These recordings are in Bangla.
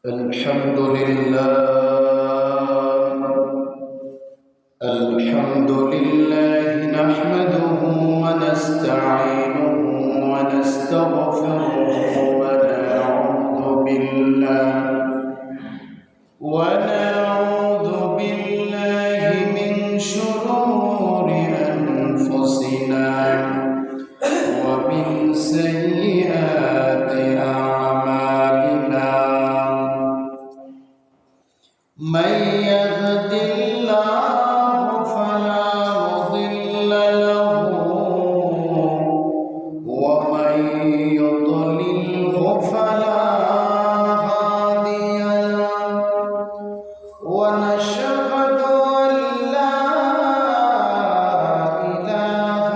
الحمد لله نحمده ونستعينه ونستغفره ونعوذ بالله من شرور أنفسنا ومن سيئات أعمالنا من يهد الله فلا مضل له ومن يضلله فلا هادي له ونشهد أن لا إله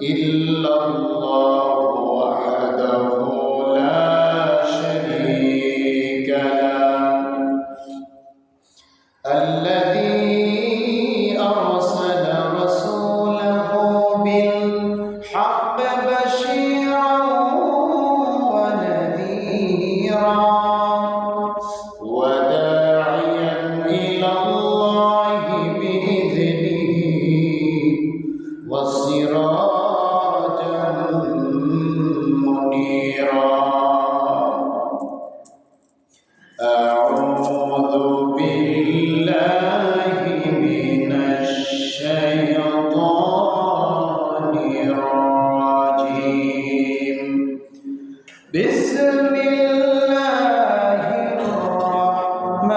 إلا الله وحده لا شريك له الذي أرسل رسوله بالحق بشيرا ونذيرا وداعيا إلى الله بإذنه وسراجا منيرا أعوذ بالله من الشيطان الرجيم بسم الله الرحمن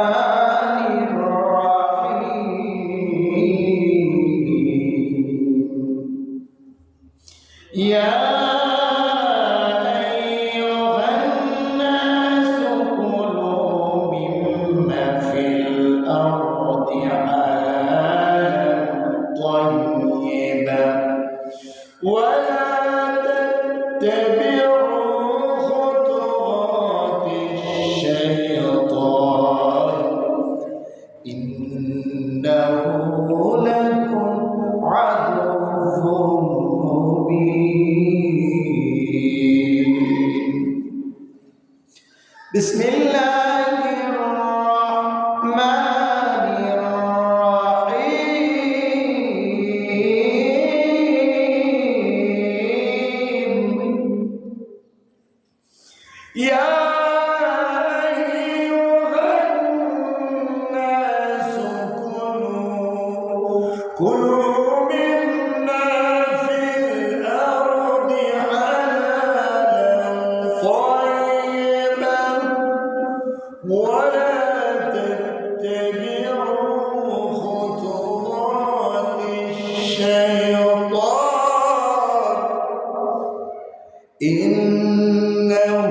الرحيم يا ولا تتبعوا خطوات الشيطان إنه لكم عدو مبين بسم الله الرحمن يا أيها الناس كلوا مما في الأرض حلالا طيبا ولا تتبعوا خطوات الشيطان إنه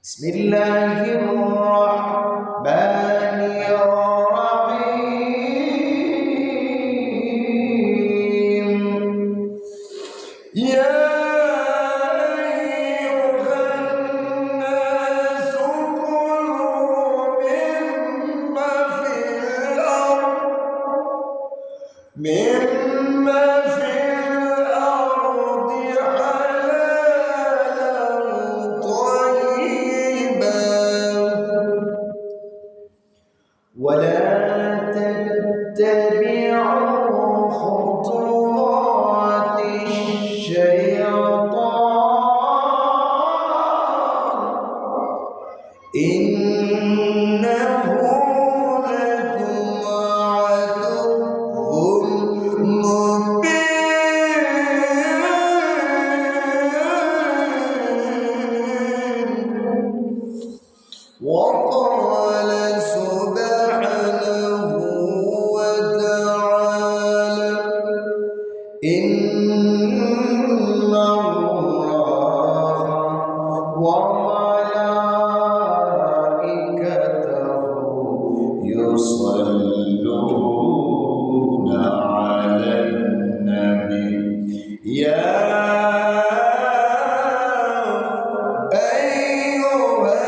بسم الله الرحمن الرحيم يا أيها الناس كلوا مما في الأرض ولا تتبعوا خطوات الشيطان إنه لكم عدو مبين وقال سبحانه وتعالى إن الله وملائكته يصلون على النبي يا أيها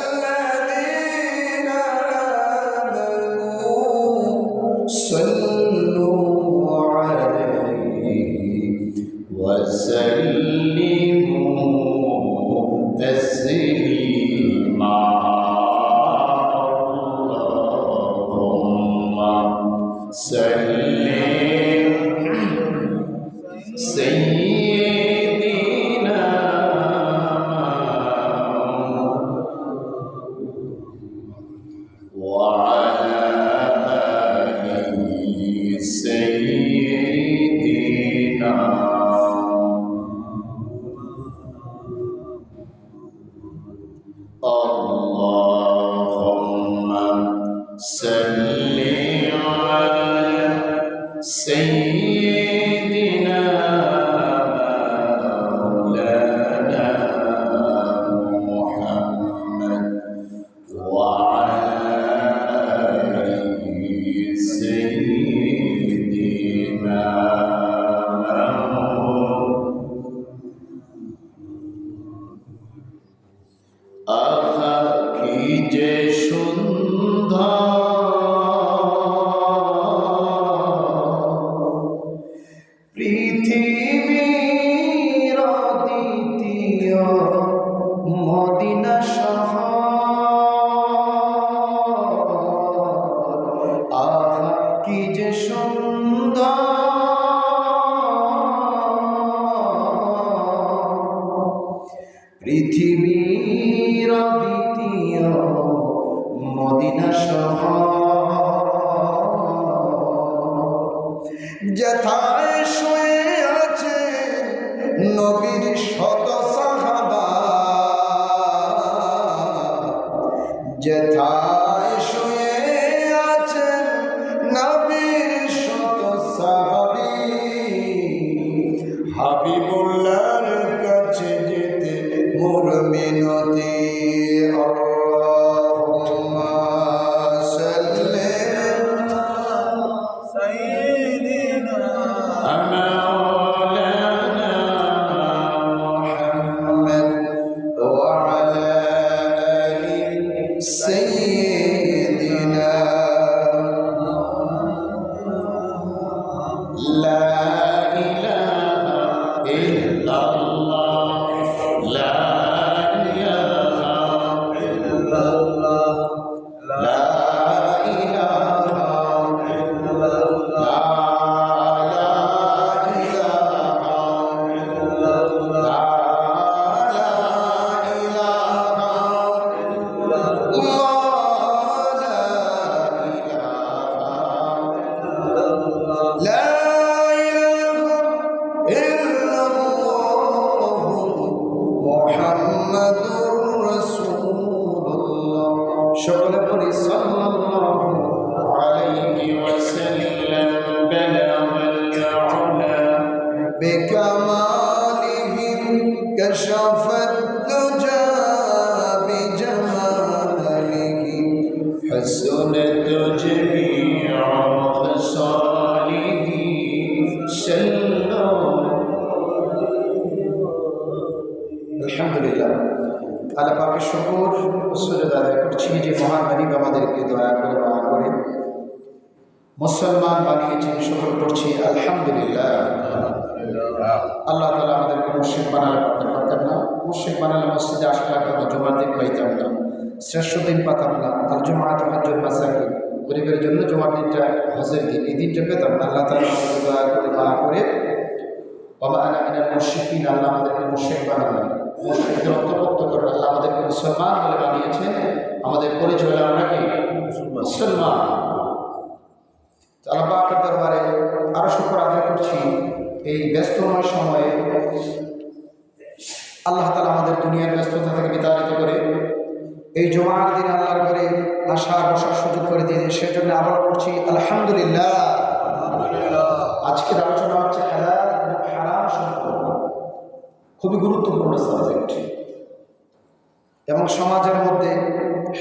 الذين آمنوا صل على سيدنا مولانا محمد وعلى آله سيدنا আহা কি যে সুন্দর পৃথিবীর দ্বিতীয় মদিনা শহর আহা কি যে সুন্দর পৃথিবীর দ্বিতীয় মদিনা শহর যেথায় শুয়ে আছে নবীর শত সাহাবা যেথায় শুয়ে আছে নবীর শত সাহাবী হাবিবুল্লাহর কাছে যেতে মোর মিনতি আল্লাহুম্মা সাল্লি সাইয়্যিদিনা মাওলানা মুহাম্মদ ওয়া আলা আলি সাইয়্যিদিনা লা ইলাহা ইল্লাল্লাহ লা সকলে পড়ি সাল্লাল্লাহু আলাইহি ওয়াসাল্লাম বালাগাল উলা বিকামালিহি কাশাফাত দুজা বিজামালিহি হাসনাত জামিউ খসালিহি সাল্লাল্লাহু আলহামদুলিল্লাহ আল্লাহ পাকের শুকর সুজদা আদায় করছি যে মহান মালিক আমাদেরকে দয়া করে মায়া করে মুসলমান বানিয়েছেন। শুকর করছি আলহামদুলিল্লাহ। আল্লাহ তাআলা আমাদেরকে মুশরিক বানালে করতে পারতেন না, মুশরিক বানালে মসজিদে আসলে আমরা জুমার দিন পাইতাম না, শ্রেষ্ঠ দিন পাতাম না। আল জুমআতু হাজ্জুল মাসাকিন, গরিবের জন্য জুমার দিনটা হজের দিন, এই দিনটা পেতাম না। আল্লাহ তাআলা আমাদেরকে দয়া করে মায়া করে ওয়া আনা মিনাল মুশরিকিন, আল্লাহ আমাদেরকে মুশরিক বানালেন, মুশরিকদের অন্তর্ভুক্ত করে আল্লাহ আমাদেরকে মুসলমান বলে বানিয়েছেন। আমাদের পরিচয় আমরা কি মুসলমান। আল্লাহ পাকের দরবারে আরো শুকর আদায় করছি এই ব্যস্তময় সময়ে আল্লাহ তাআলা আমাদের দুনিয়ার ব্যস্ততা থেকে বিতাড়িত করে এই জুমার দিন আল্লাহর ঘরে আসা বসার সুযোগ করে দিয়েছেন, সেজন্য আবার করছি আলহামদুলিল্লাহ। আজকের আলোচনা হচ্ছে হালাল এবং হারাম সম্পর্ক, খুবই গুরুত্বপূর্ণ সাবজেক্ট এবং সমাজের মধ্যে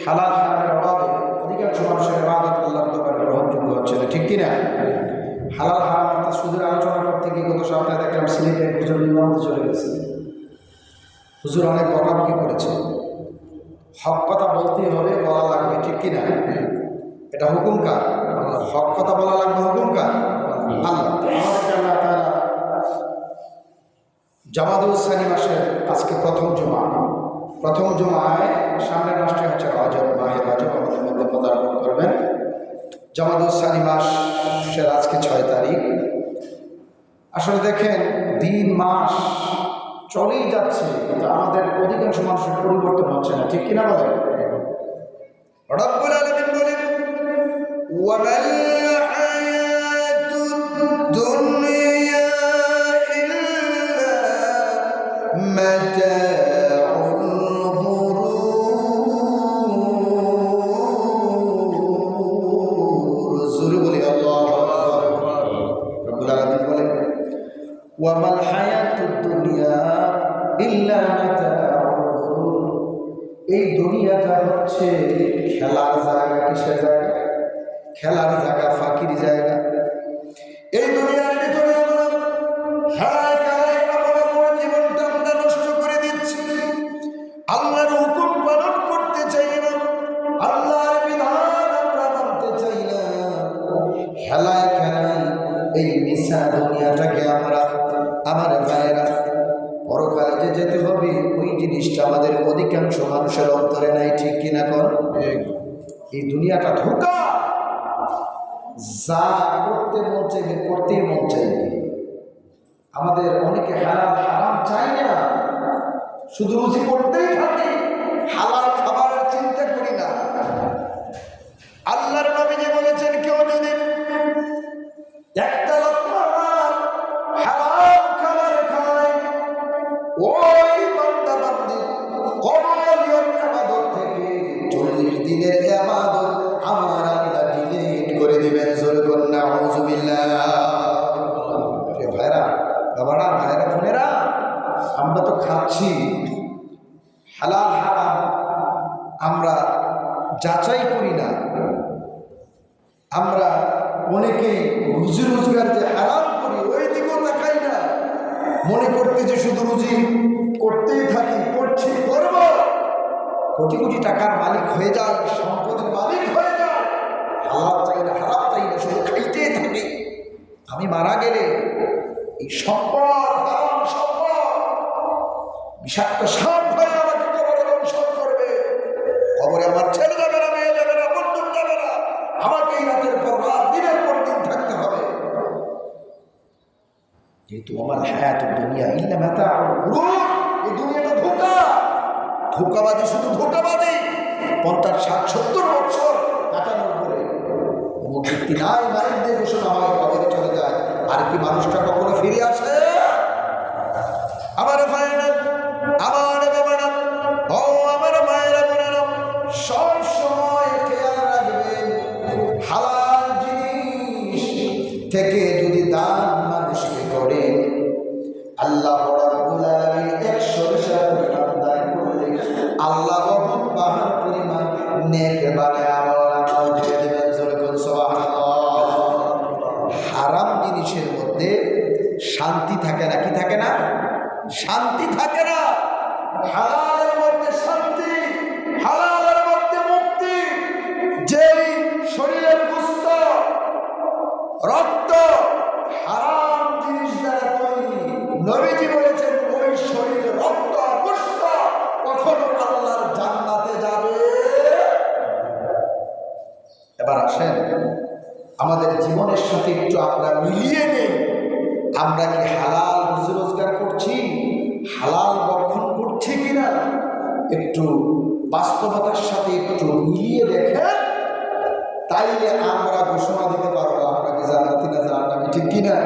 হালাল হারামের অভাবে অধিকাংশ মানুষের ইবাদত আল্লাহর দরবারে গ্রহণযোগ্য হচ্ছে না, ঠিক কিনা? হালাল হারাম অর্থাৎ সুদের আলোচনা করতে গিয়ে গত সপ্তাহে দেখলাম সিলেটে হুজুর নির্মাণতে চলে গেছে। হুজুর অনেক বকাবকি করেছে। হক কথা বলতেই হবে, বলা লাগবে, ঠিক কিনা? এটা হুকুম কার? হক কথা বলা লাগবে, হুকুম কার? আল্লাহ। জামাদুল সানি মাসের আজকে প্রথম জুমা, প্রথম জুমায় সামনের মাসটি হচ্ছে রজব, মাহে রজব আমাদের মধ্যে পদার্পণ করবেন। জামাদুল সানি মাসের আজকে 6 তারিখ। আসলে দেখেন দিন মাস চলেই যাচ্ছে, কিন্তু আমাদের অধিকাংশ মানুষের পরিবর্তন হচ্ছে না, ঠিক কিনা বলেন? রব্বুল আলামিন বলেন ওয়ামাল হায়াতুদ দুনিয়া ইল্লা মাতাউল গুরুর। ওয়ামাল হায়াতুদ দুনিয়া ইল্লা মাতাউল গুরুর। এই দুনিয়াটা হচ্ছে খেলার জায়গা। কিসের জায়গা? খেলার জায়গা, ফাঁকির জায়গা। এই দুনিয়ার ভিতরে আমরা হারায় কারায় আমরা জীবনটা আমরা নষ্ট করে দিচ্ছি। আল্লাহর হুকুম পালন করতে চাই না, আল্লাহর বিধান আমরা মানতে চাই না। হেলায় খেলায় এই মিশা দুনিয়াটাকে আমরা, আমার ভাইয়েরা, পরকালে যে যেতে হবে ওই জিনিসটা আমাদের অধিকাংশ মানুষের অন্তরে নাই। ঠিক কিনা কর? এই দুনিয়াটা ধোঁকা। যা করতে মন চাইবে করতেই মন চাইবে। আমাদের অনেকে হালাল হারাম চাই না, শুধু রুজি করতেই থাকে, হালাল খাবারের চিন্তা করি না। আল্লাহর নবী বলেছেন, কেউ যদি একটা লোকমা হালাল খাবার খায়, ওই বান্দা বান্দি কবুলিয়ত ইবাদত থেকে 40 দিনের ইবাদত আমার আল্লাহ ডিলিট করে দিবেন। জোরে বলুন নাউযুবিল্লাহ। ভাইরা, বাবারা, ভাইরা, বোনেরা, আমরা তো খাচ্ছি হালাল হারাম, আমরা যাচাই করি না। আমরা অনেকেই রুজি রোজগার যে হারাম করি ওই দিকেও তাকাই না, মনে করতে যে শুধু রুজি করতেই থাকি, করছি, করব, কোটি কোটি টাকার মালিক হয়ে যায়, সম্পদের মালিক হয়ে যায়, হালাল চাই না, হারাম চাই না, শুধু খাইতেই থাকি। আমি মারা গেলে এই সম্পদ, হারাম সম্পদ বিষাক্ত সাপ হয়ে আমাকে কবরে দংশন করবে। কবরে আমার ছেলে যাবে না, মেয়ে যাবে না, বন্ধু যাবে না, আমাকে এই রাতের পর রাত, দিনের পর দিন থাকতে হবে। যেহেতু আমার হায়াতুদ দুনিয়া ইল্লা মাতাউল গুরুর, এই দুনিয়াটা ধোঁকা। ধোঁকাবাজি, শুধু ধোঁকাবাজি। 50, 60, 70 বছর কাটানোর পরে অমুক ব্যক্তি নাই, মালিক দিয়ে ঘোষণা হয়, কবরে চলে যায়। আর কি মানুষটা কখনো ফিরে আসে? আমার ভাইয়েরা, আমার বাবারা, ও আমার মায়েরা, বোনেরা, সব সময় খেয়াল রাখবেন, হালাল জিনিস থেকে যদি দান মানুষকে করে, আল্লাহ রাব্বুল আলামিন 100 পরিমাণ দান করলে আল্লাহ বহুত পাহাড় পরিমাণ নেক বানায় আমল নামায় দিয়ে দেবেন। জোরে বলুন সুবহানাল্লাহ। হারাম জিনিসের মধ্যে শান্তি থাকে না। কি থাকে না? শান্তি থাকে না। হালালের মধ্যে শান্তি, হালালের মধ্যে মুক্তি। যেই শরীরের গোশত, রক্ত হারাম জিনিস দ্বারা তৈরি, নবীজি বলেছেন ওই শরীর, রক্ত, গোশত কখনো আল্লাহর জান্নাতে যাবে। এবার আসেন আমাদের জীবনের সাথে একটু আমরা মিলিয়ে নেই। আমরা কি হালাল রুজি রোজগার করছি, হালাল ভক্ষণ করছি কিনা, একটু বাস্তবতার সাথে একটু মিলিয়ে দেখেন। তাইলে আমরা ঘোষণা দিতে পারবো আমরা কি জান্নাতি না জাহান্নামী। ঠিক কিনা?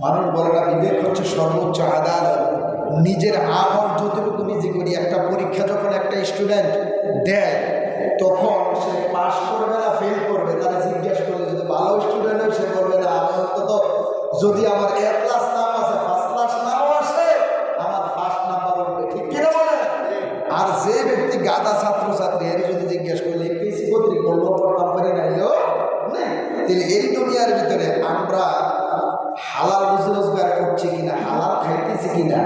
মানুষ বলে না, বিবেক হচ্ছে সর্বোচ্চ আদালত। নিজের আমল যতটুকু নিজে করি, একটা পরীক্ষা যখন একটা স্টুডেন্ট দেয় তখন সে পাস করবে না ফেল করবে, তারা জিজ্ঞেস করলে যদি ভালো স্টুডেন্ট হয় সে করবে না আমি অন্তত যদি আমার A+ নাম আছে, ফার্স্ট ক্লাস নাও আসে, আমার ফার্স্ট নাম্বার উঠবে। ঠিক কিনা বলে? আর যে ব্যক্তি গাদা ছাত্র ছাত্রী এর যদি জিজ্ঞেস করলে কেসি কর্তৃক করলো পড়তাম পারি নাইলো না, তাহলে এই দুনিয়ার ভিতরে আমরা হালাল রুজি রোজগার করছি কিনা, হালাল খাইতেছি কিনা,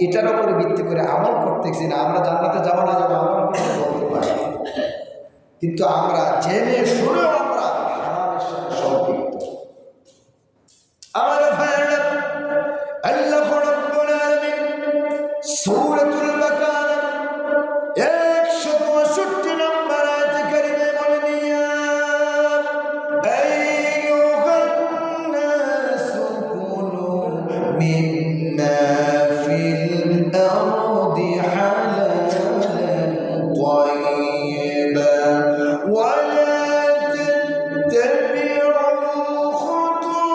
এটার উপরে ভিত্তি করে আমল করতেছি না। আমরা জান্নাতে যাবো না যাবো আমরা বলতে পারি, কিন্তু আমরা জেনে শুনেও আমরা হারামের সাথে সম্পৃক্ত। আমার ভাইয়েরা, আল্লাহ রাব্বুল আলামিন সূরাতুল বাকারা 162 নম্বর আয়াতে কারিমে বলেন, ইয়া আইয়ুহান নাসু কুলু মিম্মা ফিল আরদি হালালান তাইয়্যিবান ওয়া লা তাত্তাবি'উ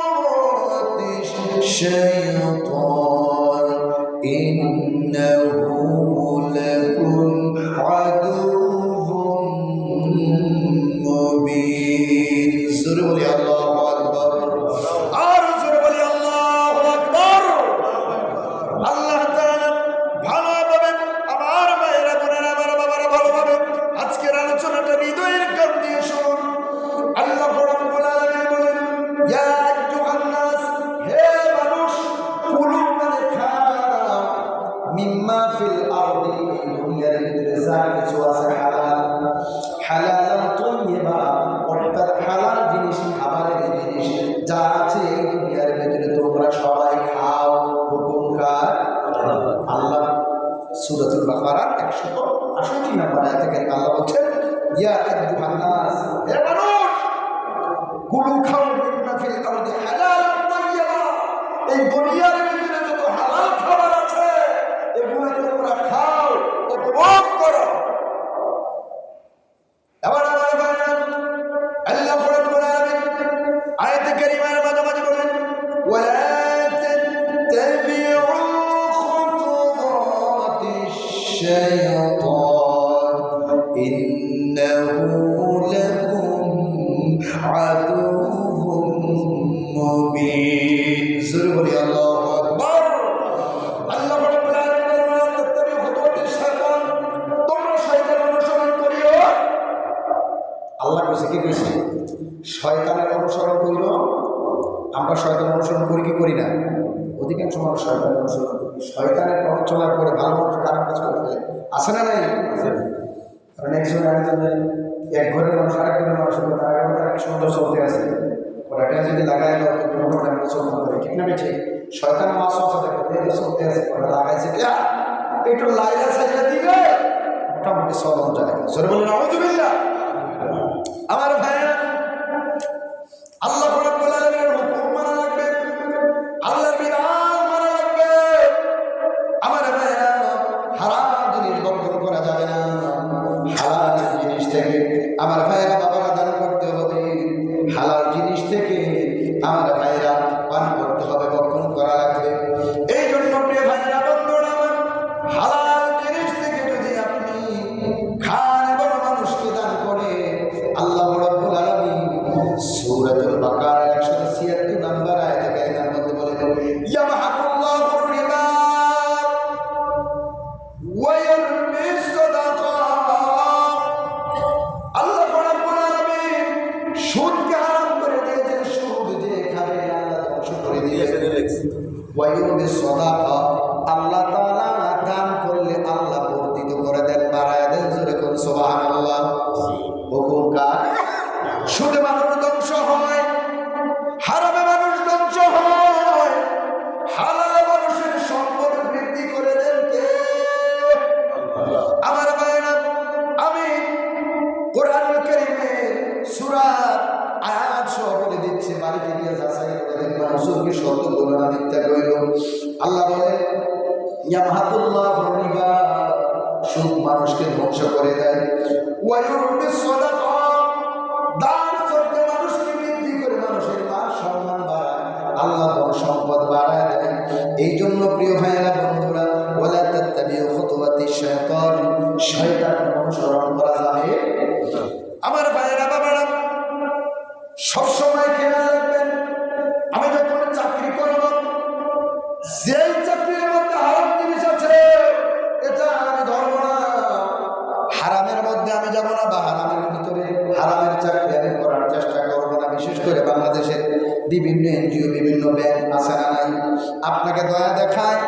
খুতুওয়াতিশ শাইতান ইন্নাহু লাকুম আদুউউম মুবিন। জোরে বলি আল্লাহু আকবার। আর জোরে বলি আল্লাহু আকবার। কুলু খাও মিম্মা ফিল আরদি হালালান তাইয়্যিবা, এই দুনিয়ার ভিতরে যত হালাল খাবার আছে এগুলো তোমরা খাও, উপভোগ করো। এবার আমার ভাইরা, আল্লাহ রাব্বুল আলামিন আয়াতে কারিমার মাঝে বলেন, ওয়ালা তাত্তাবিউ খুতুওয়াতিশ শাইতান ইন্নাহু লাকুম আদুউম মুবিন। জোরে বলি আল্লাহু আকবার। আল্লাহ রাব্বুল আলামিন ওয়ালা তাত্তাবিউ খুতুওয়াতিশ শাইতান, তোমরা শয়তানের অনুসরণ করিও। আল্লাহ কইছে, কি কইছে? শয়তানের অনুসরণ করিও। আমরা শয়তানের অনুসরণ করি কি করি না? অধিকাংশ মানুষ শয়তানের অনুসরণ করি। শয়তানের পথ চলার পরে ভালো মানুষ খারাপ কাজ করে ফেলে, আছে না নাই? কারণ এক ঘরের মানুষ আরেক ঘরের মানুষের মধ্যে তার একটা সুন্দর চলতে আছে, ওরা এটা যদি লাগাই চলতে পারে, ঠিক না? ঠিক শয়তান মাছ দেখো চলতে আছে, ওরা লাগাইছে কি একটু লাইলা সাইলা দিবে, মোটামুটি চলন যায়। জোরে বলেন আউযুবিল্লাহ। আমার ভাইরা, আল্লাহ রাব্বুল আলামিনের হুকুম মানা লাগবে, আল্লাহর বিধান মানা লাগবে। আমার ভাইরা, হারাম জিনিস বর্জন করা যাবে না, হালাল জিনিস থেকে আমার ভাইরা বাবারা দান করতে হবে, হালাল জিনিস থেকে আমার ভাইরা পান করতে হবে, বর্জন করা লাগবে। এই জন্য প্রিয় ভাইরা, বন্ধুরা আমার, হালাল জিনিস থেকে যদি আপনি খান এবং মানুষকে দান করে, আল্লাহ রাব্বুল আলামিন সূরাতুল বাকারা 176 নম্বর আয়াতে কারিমার মধ্যে বলেন, ইয়ামহাকুল্লাহুর রিবা ওয়া ইয়ারবিস সাদাকাত। আল্লাহ রাব্বুল আলামিন সুদকে হারাম করে দিয়েছেন, সুদ যে খাবে আল্লাহ ধ্বংস করে দিয়েছেন। ওয়া ইয়ারবিস সাদাকাত, আল্লাহ তাআলা দান করলে আল্লাহ বর্ধিত করে দেন, বাড়ায় দেন। জোরে কোন সুবহানাল্লাহ। হুকুম কার? সুদে মানুষ ধ্বংস হয়, হারামে মানুষ ধ্বংস হয়, হালালে মানুষের সম্পদ বৃদ্ধি করে দেন কে? আমার ভাইরা, আমি কোরআনুল কারীমের সূরা আয়াত সহ বলে দিচ্ছি, বাড়িতে গিয়ে যাচাই করে দেখবেন হুজুর কি সত্য বলে না মিথ্যা কইল। আল্লাহ বলে, ইয়ামহাকুল্লাহুর রিবা, সুদ মানুষকে ধ্বংস করে দেয়, ওয়া ইউরবিস সাদাকাত, দান করতে মানুষকে বৃদ্ধি করে মানুষের মান সম্মান বাড়ায়, আল্লাহ ধন সম্পদ বাড়ায় দেয়। এই জন্য প্রিয় ভাইয়েরা বন্ধুরা, ওয়ালা তাত্তাবিউ খুতুওয়াতিশ শাইতান, শয়তানের অনুসরণ করা যাবে। আমার ভাইয়েরা বাবারা, সবসময় খেয়াল রাখবেন, আমি যখন চাকরি করব, যেই চাকরির মধ্যে হারাম জিনিস আছে এটা আমি ধরব না, হারামের মধ্যে আমি যাব না, বা হারামের ভিতরে হারামের চাকরি আমি করার চেষ্টা করব না। বিশেষ করে বাংলাদেশের বিভিন্ন এনজিও, বিভিন্ন ব্যাংক আছে না নাই, আপনাকে দয়া দেখায়,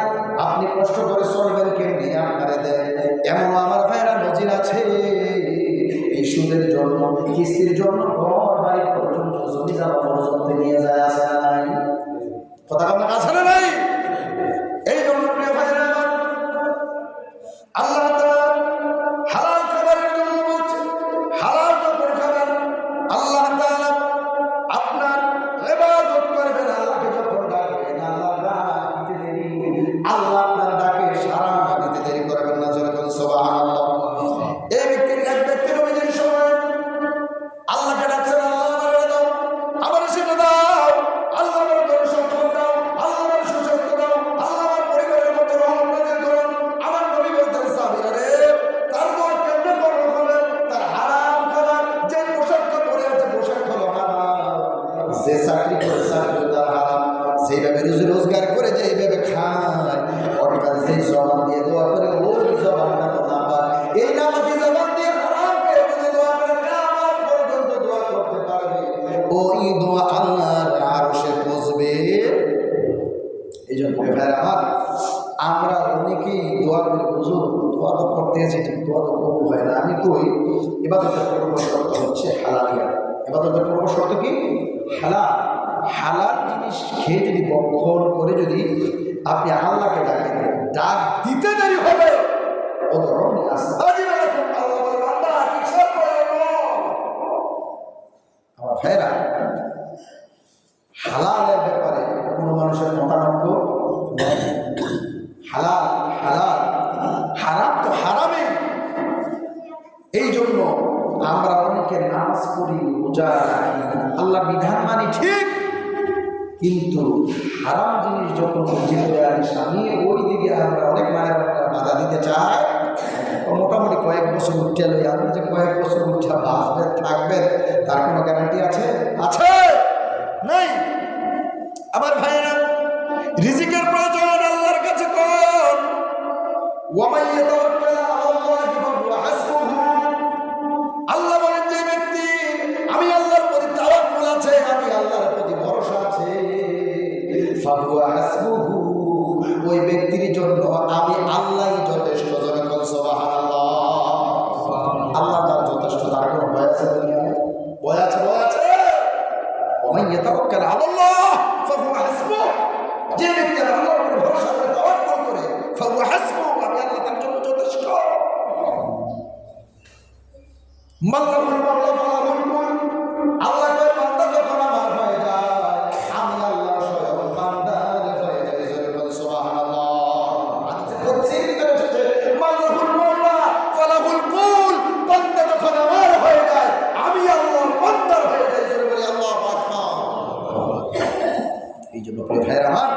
আপনি কষ্ট করে চলবেন কেমনি, আপনারে দেয়। এমন আমার ভাইরা নজির আছে, এই সুদের জন্য, কিস্তির জন্য ঘর বাড়ি পর্যন্ত, জমি জামা পর্যন্ত নিয়ে যায়, আছে না নাই? কথা আপনার আছে না নাই? এই জন্য প্রিয় ভাইরা আমার, আল্লাহ তাআলা হালাল খাবারের জন্য বলছে, হালাল কাপড় খাবেন। আল্লাহ তাআলা আপনার ইবাদত করবেন, আল্লাহকে যখন ডাকবেন, আল্লাহ ডাক দিতে দেরি, আল্লাহ আপনার ডাকে সাড়া দিতে দেরি করবেন না। জোরে বলুন সুবহানাল্লাহ। এই ব্যক্তির নবীজির সময় আল্লাহকে ডাকছেন, আল্লাহ আমারে দাও, আমারে সেটা দাও, আল্লাহ আমার ধন সম্পদ দাও, আল্লাহ আমার সুস্বাস্থ্য দাও, আল্লাহ আমার পরিবারের মতো রহমত নাযিল করুন। আমার নবী বলতেন, সাহাবীরা রে, তার দোয়া কেমনে করবো বলে, তার হারাম খাবার, যে পোশাকটা পরে আছে পোশাক হলো হারাম, যে চাকরি করে চাকরি তার হারাম, যেভাবে রুজি রোজগার করে যেভাবে খায়, অর্থাৎ যে জবান দিয়ে দোয়া করে ওই জবানটা না পায়, এই নামাজি জবান দিয়ে হারাম পেয়ে যদি দোয়া করে কিয়ামত পর্যন্ত দোয়া করতে পারবে, ওই দোয়া আল্লাহর আরশে পৌঁছবে। এই জন্য ভাইরা আমার, আমরা অনেকেই দোয়া করে, হুজুর দোয়া তো করতে আছি, ঠিক দোয়া তো কবুল হয় না। আমি কই, ইবাদতের পূর্ব শর্ত হচ্ছে হালালিয়াত। ইবাদতের পূর্ব শর্ত কি? হালাল। হালাল জিনিস খেয়ে যদি বক্ষণ করে যদি আপনি আল্লাহকে ডাকেন, ডাক দিতে দেরি হবে, ও ধরুন আমার ভাইরা, হালালের ব্যাপারে কোনো মানুষের মতানক্য নেই। হালাল হালাল, হারাম তো হারামে। এই জন্য আমরা অনেকে নামাজ পড়ি, রোজা রাখি, আল্লাহ বিধান মানি ঠিক, কিন্তু হারাম জিনিস যখন নিজেদের স্বামী ওই দিকে আমরা অনেক মায়ের বাধা দিতে চাই। মোটামুটি কয়েক বছর উঠে লই, আপনি যে কয়েক বছর উঠে বাঁচবেন থাকবেন তার কোনো গ্যারান্টি আছে? আছে নাই। আমার ভাইয়েরা, রিজিকের প্রয়োজন আল্লাহর কাছে কোন আল্লাহ বলেন যে ব্যক্তি আমি আল্লাহর প্রতি তাওয়াক্কুল আছে, আমি আল্লাহর প্রতি ভরসা আছে, ফাহুয়া হাসবুহু, ওই ব্যক্তির জন্য আমি আল্লাহই যথেষ্ট। যখন সুবহানাল্লাহ, আল্লাহ তার যথেষ্ট, তার কোনো ভয় আছে? ভয় আছে? ভয় আছে? ওমান ইয়াতাওয়াক্কাল আলাল্লাহ ফাহুয়া হাসবুহু, যে ব্যক্তি আল্লাহর উপর ভরসা করে তাওয়াক্কুল করে, ফাহুয়া হাসবুহু, আমি আল্লাহ তার জন্য যথেষ্ট। মাল্লাহুল মাওলা ফালাহুল মুলক, আল্লাহ কয় বান্দা যখন আমার হয়ে যায়, আমি আল্লাহ স্বয়ং বান্দার হয়ে যাই। সুবহানাল্লাহ। আচ্ছা, তফসীর ভিতরে এসেছে মাল্লাহুল মাওলা ফালাহুল মুলক, বান্দা যখন আমার হয়ে যায়, আমি আল্লাহ বান্দার হয়ে যাই। বলি আল্লাহু আকবার। এই জন্য প্রিয় ভাইয়েরা আমার,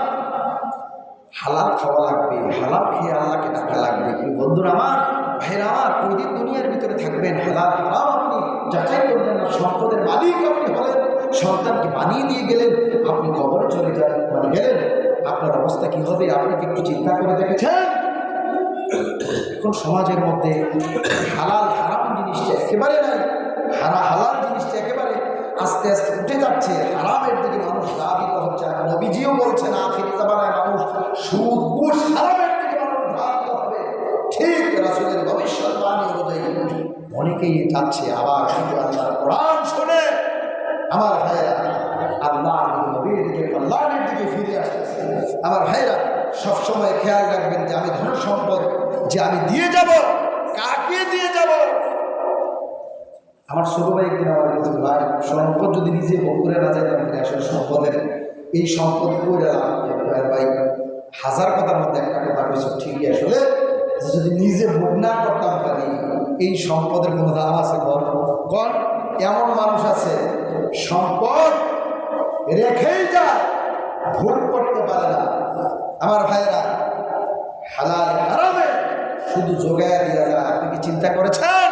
হালাল খাওয়া লাগবে, হালাল খেয়ে আল্লাহকে ডাকা লাগবে। প্রিয় বন্ধুরা আমার, ভাইরা আমার, ওই দিন দুনিয়ার ভিতরে থাকবেন, হালাল হারাম আপনি যাচাই করবেন না, সম্পদের মালিক আপনি হলেন, সন্তানকে বানিয়ে দিয়ে গেলেন, আপনি কবরে চলে গেলেন, আপনার অবস্থা কি হবে? আপনি কি একটু চিন্তা করে দেখেছেন? এখন সমাজের মধ্যে হালাল হারাম জিনিসটা একেবারে নাই, হালাল জিনিসটা একেবারে আস্তে আস্তে উঠে যাচ্ছে, হারামের দিকে মানুষ ধাবিত হচ্ছে। নবীজিও বলছেন আখির জামানায় মানুষ সুদ ঘুষ হারামের দিকে মানুষ ধাবিত হবে। ঠিক রাসূলের ভবিষ্যৎবাণী অনুযায়ী অনেকেই যাচ্ছে। আবার শুধু আল্লাহর কোরআন শুনে আমার ভাইয়েরা আল্লাহর দিকে, নবীর দিকে, আল্লাহর দিকে ফিরে আসতেছে। আমার ভাইয়েরা সবসময় খেয়াল রাখবেন যে আমি ধন সম্পদ যে আমি দিয়ে যাব, কাকে দিয়ে যাব? আমার ছোট ভাই একদিন আমার বলছে, ভাই সম্পদ যদি নিজে ভোগ করে না যায় তাহলে আসলে সম্পদের এই সম্পদ করে ভাই হাজার কথার মধ্যে একটা কথা বলছে ঠিকই, আসলে যদি নিজে ভোগ না করতাম পারি এই সম্পদের কোনো দাম আছে? কন এমন মানুষ আছে সম্পদ রেখেই যায়, ভোগ করতে পারে না। আমার ভাইয়েরা, হালাল হারামে শুধু জোগায়া দেওয়া যায়। আপনি কি চিন্তা করেছেন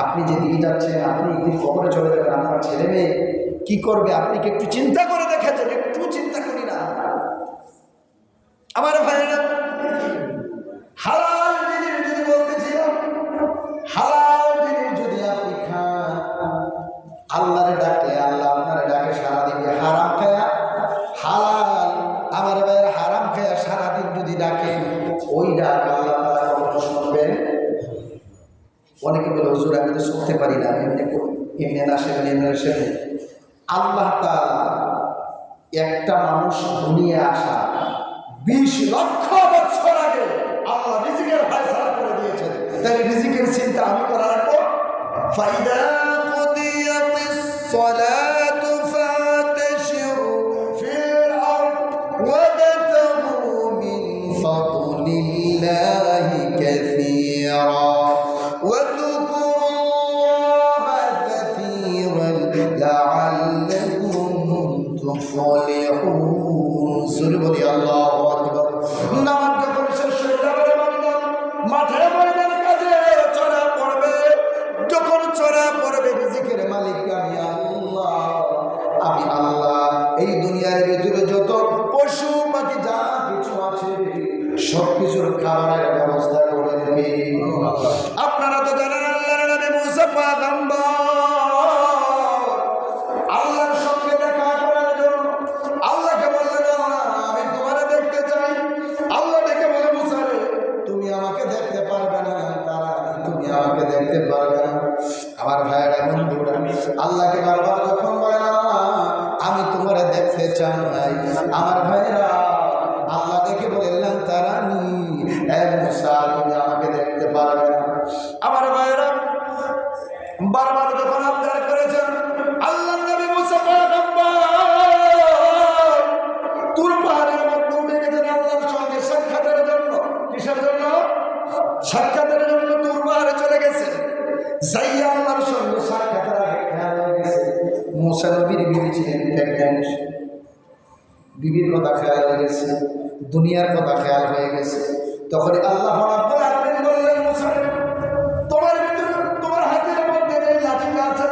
আপনি যে দিয়ে যাচ্ছেন, আপনি একদিন কবরে চলে যাবেন, আপনার ছেলে মেয়ে কি করবে? আপনি কি একটু চিন্তা করে দেখেছেন? একটু চিন্তা করি না আমার ভাইয়েরা। হালাল জিনিস যদি বলতেছিলাম, হালাল জিনিস যদি আপনি খান, আল্লাহরে ডাকলে আল্লাহ আপনারে ডাকে সারা দিবে। হারাম খায়া, হালাল আমার ভাইয়ের হারাম খায়া সারাদিন যদি ডাকে, ওই ডাক আল্লাহ তাআলা কখনো শুনবেন? অনেকে বলে হুজুর আমি তো শুনতে পারি না, এমনি আসেন। আল্লাহ তাআলা একটা মানুষ দুনিয়া আসা 20 লক্ষ বছর আগে আল্লাহ রিজিকের ফয়সালা করে দিয়েছেন। তাই রিজিকের চিন্তা আমি করা রাখবো। ফাইদা কুদিয়াতিস সালাতু ফাতাশিরু ফিল আরদ ওয়াবতাগু মিন ফাদলিল্লাহি কাসীরা ওয়াযকুরুল্লাহা কাসীরান লাআল্লাকুম তুফলিহুন। সুরে বলি আল্লাহু আকবার। নামাজ যখন শেষ হয়ে যাবে, মাঠে ময়দানে কাজে চড়া পড়বে, যখন চড়া পড়বে রিজিকের মালিক আমি আল্লাহ। এই দুনিয়ার ভিতরে যত পশু পাখি যা কিছু আছে সব কিছুর খাবারের ব্যবস্থা করে দেবে। আপনারা তো জানেন আল্লাহর নবী মুসা পয়গম্বর আল্লাহর সঙ্গে দেখা করার জন্য আল্লাহকে বললেন, আমি তোমারে দেখতে চাই। আল্লাহ ডেকে বলে, মুসা রে তুমি আমাকে দেখতে পারবে না, তারা তুমি আমাকে দেখতে পারবে না। আমার ভাইয়েরা, বন্ধুরা, আল্লাহকে বারবার যখন বলে না আমি তোমারে দেখতে চাই, আমার ভাইয়েরা আল্লাহ দেখে বললেন তারা নি মুসা তুমি আমাকে দেখতে পারবে না। আমার ভাইয়েরা বারবার যখন আবদার করেছেন আল্লাহ নবী মুসা পয়গম্বর নবীর বিবি ছিলেন প্রেগন্যান্ট, বিবির কথা খেয়াল হয়ে গেছে, দুনিয়ার কথা খেয়াল হয়ে গেছে। তখন আল্লাহ রাব্বুল আলামিন বললেন, মুসা তোমার ভিতরে তোমার হাতের মধ্যে যে লাঠিটা আছে,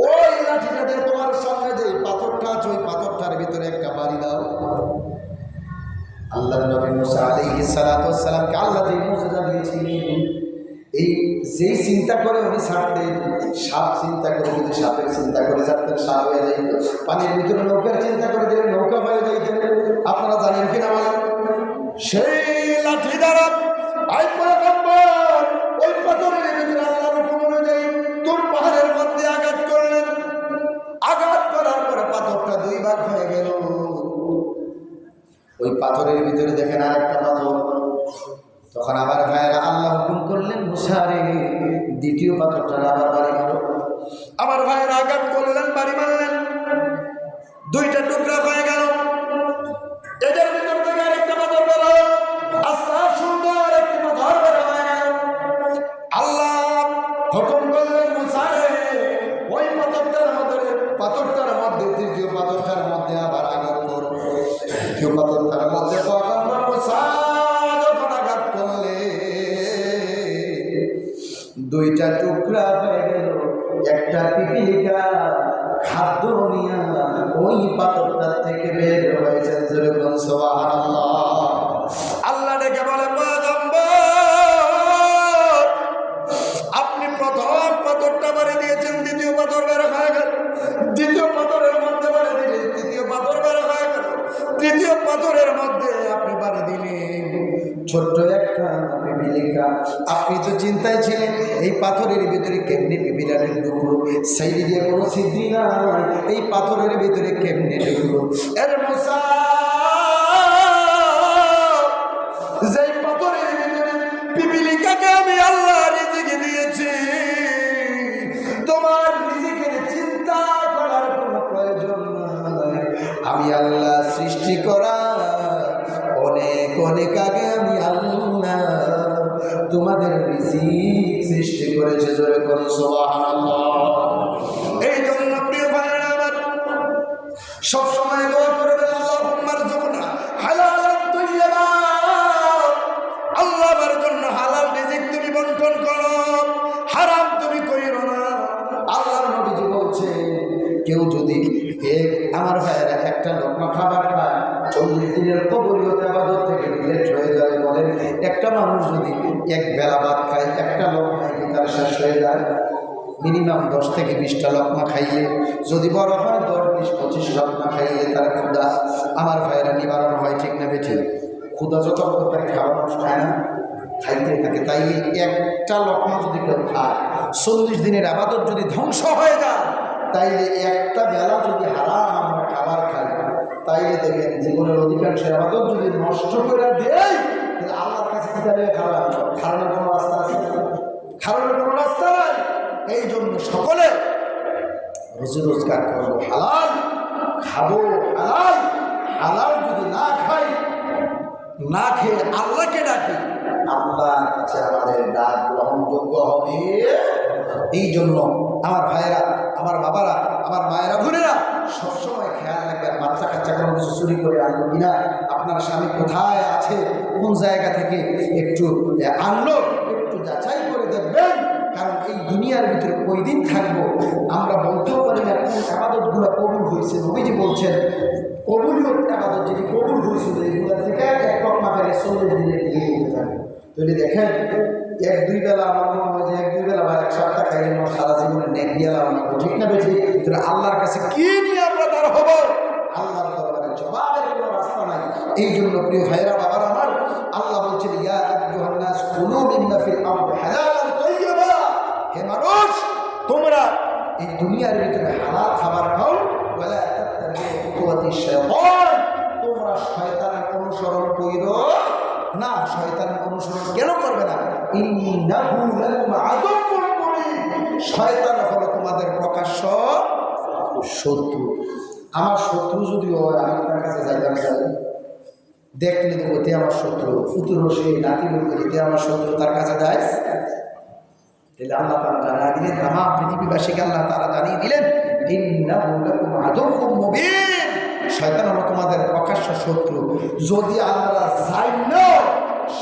ওই লাঠিটা দিয়ে তোমার সামনে যে পাথরটা আছে ওই পাথরটার ভিতরে একটা বাড়ি দাও। আল্লাহ নবী মুসা আলাইহিস সালাতু ওয়াস সালামকে আল্লাহ যে মুজিজা দিয়েছিলেন, এই যেই চিন্তা করে উনি ছাড়তেন, সাপ চিন্তা করে যদি সাপের চিন্তা করে ছাড়তেন সাপ হয়ে যাইত, পানির ভিতরে নৌকার চিন্তা করে দিলে নৌকা হয়ে যাইতেন। আপনারা জানেন কিনা বলেন? সেই লাঠি দ্বারা আই পয়গম্বর ওই পাথরের ভিতরে আল্লাহর হুকুম অনুযায়ী তোর পাহাড়ের মধ্যে আঘাত করলেন। আঘাত করার পরে পাথরটা দুই ভাগ হয়ে গেল। ওই পাথরের ভিতরে দেখেন আর একটা পাথর। তখন আবার ভাইয়েরা আল্লাহ হুকুম করলেন, মুসা রে দ্বিতীয় পাথরটা আবার বাড়ি মারো। আমার ভাইয়েরা আঘাত করলেন, বাড়ি মারলেন, দুইটা টুকরা হয়ে গেল। এদের ভিতর থেকে আরেকটা পাথর বের হলো, আস্তে সুন্দর একটি পাথর বের হয়ে গেল। আল্লাহ হুকুম করলেন, মুসা রে ওই পাথরটার মধ্যে তৃতীয় পাথরটার মধ্যে আবার আঘাত করো। তৃতীয় পাথরটার মধ্যে দুইটা টুকরা হয়ে গেল। একটা পিপিলিকা খাদ্য নিয়ে ওই পাথরটার থেকে বের হয়েছে। যেরকম সুবহানাল্লাহ। আল্লাহ ডেকে বলে, পয়গম্বর আপনি প্রথম পাথরটা বাড়ি দিয়েছেন, দ্বিতীয় পাথর বের হয়ে গেল। দ্বিতীয় পাথরের মধ্যে বাড়ি দিলেন, তৃতীয় পাথর বের হয়ে গেল। তৃতীয় পাথরের মধ্যে আপনি বাড়ি দিলেন ছোট্ট একটা পিপিলিকা। আপনি তো চিন্তায় ছিলেন এই পাথরের ভিতরে কেমনে পিপিলারের ঢুকলো, সাইড দিয়ে কোনো ছিদ্রি না, এই পাথরের ভিতরে কেমনে ঢুকলো। এর মুসা যেই পাথরের ভিতরে পিপিলিকাকে আমি আল্লাহ রিজিক দিয়েছি, তোমার রিজিকের চিন্তা করার কোনো প্রয়োজন নাই। আমি আল্লাহ সৃষ্টি করা অনেক অনেক আগে আমি আল্লাহ তোমাদের রিজিক সৃষ্টি করেছে। জোরে করুন সুবহানাল্লাহ। এই জন্য প্রিয় ভাইরা আমার সবসময় দোয়া করবেন, আল্লাহুম্মা রযুকনা হালালান তাইয়্যিবা। আল্লাহর জন্য হালাল রিজিক তুমি বন্টন করো, হারাম তুমি কইরো না। আল্লাহর নবীজি বলছেন, কেউ যদি আমার ভাইয়েরা একটা লোকমা খাবার খায় 40 দিনের কবুলিয়ত ইবাদত থেকে ডিলেট হয়ে যাবে। বলেন একটা মানুষ যদি এক বেলা ভাত খায়, একটা লোকমায় কি তার শেষ হয়ে যায়? মিনিমাম 10 থেকে 20টা লোকমা খাইলে, যদি বড় হয় 10, 20, 25 লোকমা খাইলে তার ক্ষুধা আমার ভাইয়েরা নিবারণ হয়। ঠিক না বেঠিক? ক্ষুধা যতক্ষণ তাকে খাওয়া নষ্ট হয় না, খাইতে থাকে। তাই একটা লোকমা যদি কেউ খায়, 40 দিনের ইবাদত যদি ধ্বংস হয়ে যায়, তাইলে একটা বেলা যদি হারাম আমরা খাবার খাই, তাইলে দেখেন জীবনের অধিকাংশ ইবাদত যদি নষ্ট করে দেয়, তাহলে আল্লাহর কাছে কি দাঁড়িয়ে খারানোর কোনো রাস্তা আছে? খারানোর কোনো রাস্তা নাই। এই জন্য সকলে রুজি রোজগার করবো হালাল, খাবো হালাল। হালাল যদি না খাই, না খেয়ে আল্লাহকে ডাকি, আল্লাহর কাছে আমাদের ডাক গ্রহণযোগ্য হবে। এই জন্য আমার ভাইয়েরা, আমার বাবারা, আমার মায়েরা, বোনেরা সবসময় খেয়াল রাখবেন, বাচ্চা কাচ্চা কোনো কিছু চুরি করে আনলো কিনা, আপনার স্বামী কোথায় আছে, কোন জায়গা থেকে একটু আনলো, একটু যাচাই করে দেখবেন। কারণ এই দুনিয়ার ভিতরে কয়দিন থাকবো আমরা বলতেও পারি না কোন ইবাদতগুলো কবুল হয়েছে। নবীজি বলছেন কবুলিয়ত ইবাদত যদি কবুল হয়েছিল এগুলো থেকে এক লোকমা করে 40 দিনে দিয়ে দিতে থাকে। তাহলে দেখেন 1-2 বেলা আমার মনে হয় যে 1-2 বেলা বা 1 সপ্তাহ খাইলে আমার সারা জীবনে নেক দিয়ে লাগানো, ঠিক না বেশি? তাহলে আল্লাহর কাছে কি নিয়ে আমরা তার হব? আল্লাহর দরবারে জবাবের কোনো রাস্তা নাই। এই জন্য প্রিয় ভাইরা, বাবার আমার, আল্লাহ বলছেন, ইয়া আইয়ুহান নাস কুলু মিম্মা ফিল আরদি হালালান তাইয়্যিবা। হে মানুষ, তোমরা এই দুনিয়ার ভিতরে হালাল খাবার খাও, ওয়ালা তাত্তাবিউ খুতুওয়াতিশ শাইতান। তোমরা শয়তানের অনুসরণ কইরো না। শয়তানের অনুসরণ কেন করবে না? ইন্নাহু লাকুম আদুউন মুবিন। শয়তান হলো তোমাদের প্রকাশ্য শত্রু। আমার শত্রু যদি হয়, আমি তার কাছে যাইতাম চাই, দেখলে তো ওতে আমার শত্রু, ফুতুর সে নাতি বলতে আমার শত্রু, তার কাছে যায়। তাহলে আল্লাহ তাআলা জানিয়ে দিলেন, তামাম পৃথিবীবাসীকে আল্লাহ তাআলা জানিয়ে দিলেন ইন্নাহু লাকুম আদুউম মুবিন, শয়তান হলো তোমাদের প্রকাশ্য শত্রু। যদি আমরা জানি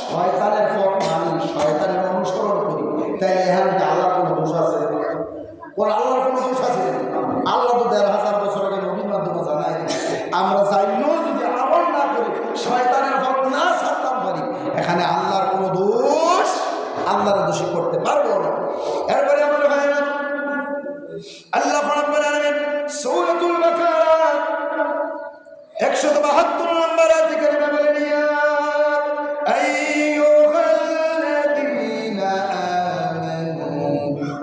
শয়তানের পথ মানি, শয়তানের অনুসরণ করি, তাহলে এখানে আল্লাহর কোনো দোষ আছে? আল্লাহর কোনো দোষ আছে? আল্লাহ তো ১,৫০০ বছর আগে নবীর মাধ্যমে জানাই। আমরা জানিও যদি আমল না করি, শয়তানের পথ না ছাড়তাম পারি, এখানে আল্লাহর কোনো দোষ, আল্লাহর দোষী করতে পারবো না। এরপরে আমরা ভাইরা আল্লাহ রাব্বুল আলামিন সূরাতুল বাকারা ১৭২ নম্বর আয়াতে কারিমা বলেন, ইয়া আইয়ুহাল্লাযীনা আমানু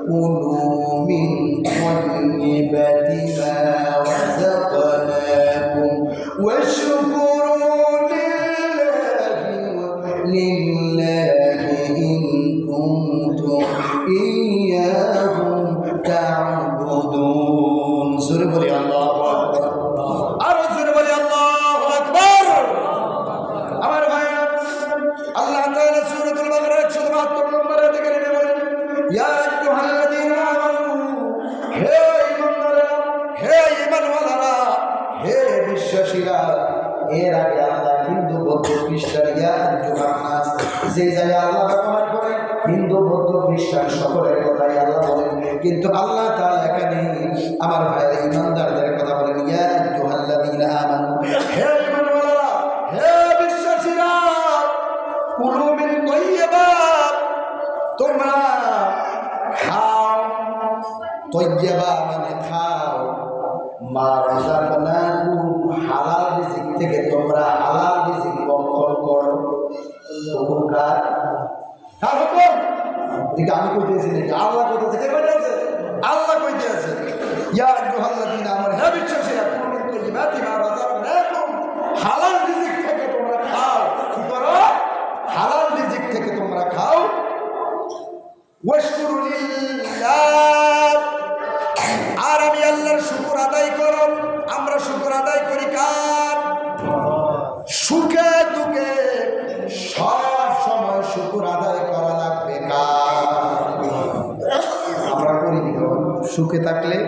কুলু মিন তাইয়্যিবাতি মা রাযাকনাকুম ওয়াশকুরু লিল্লাহি ইন কুনতুম ইয়্যাহু তা'বুদুন। জোরে বলি আল্লাহু আকবার। আরো জোরে বলি আল্লাহু আকবার। আমার ভাইরা, আল্লাহ তাআলা সূরাতুল বাকারা ১৭২ নম্বর আয়াতে কারিমা বলেন, ইয়া আইয়ুহাল্লাযীনা আমানু, হে ঈমানদারেরা, হে ঈমানওয়ালারা, হে বিশ্বাসীরা। এর আগে আল্লাহ হিন্দু বৌদ্ধ খ্রিস্টান ইয়া আইয়ুহান নাস, যে জায়গায় আল্লাহ ব্যবহার করে হিন্দু বৌদ্ধ খ্রিস্টান সকলের কথাই আল্লাহ বলেন, কিন্তু আল্লাহ তাআলা এখানে আমার ভাইয়ের ঈমানদারদের কথা বলেন, ইয়া আইয়ুহাল্লাযীনা আমানু, হে ঈমানওয়ালারা, হে বিশ্বাসীরা, কুলু মিন তাইয়্যিবাত, তোমরা খাও, তাইয়্যিবা মানে খাও, মা রাযাকনাকুম, হালাল রিজিক থেকে তোমরা হালাল রিজিক ভক্ষণ করো। হুকুম কার? কার হুকুম? ঠিক আমি কইতেছি নাকি আল্লাহ কইতেছে? কে কইতেছে? আল্লাহ কইতেছে, ইয়া আইয়ুহাল্লাযীনা আমানু, হে বিশ্বাসীরা, কুলু মিন তাইয়্যিবাতি মা রাযাকনাকুম, হালাল রিজিক থেকে তোমরা খাও। কি করো? হালাল রিজিক থেকে তোমরা খাও। ওয়াশকুরু লিল্লাহ, আর আমি আল্লাহর শুকর আদায় করো। আমরা শুকর আদায় করি কার? সুখে দুঃখে সব সময় শুকর আদায় করা লাগবে কার? আমরা করি নি। সুখে থাকলে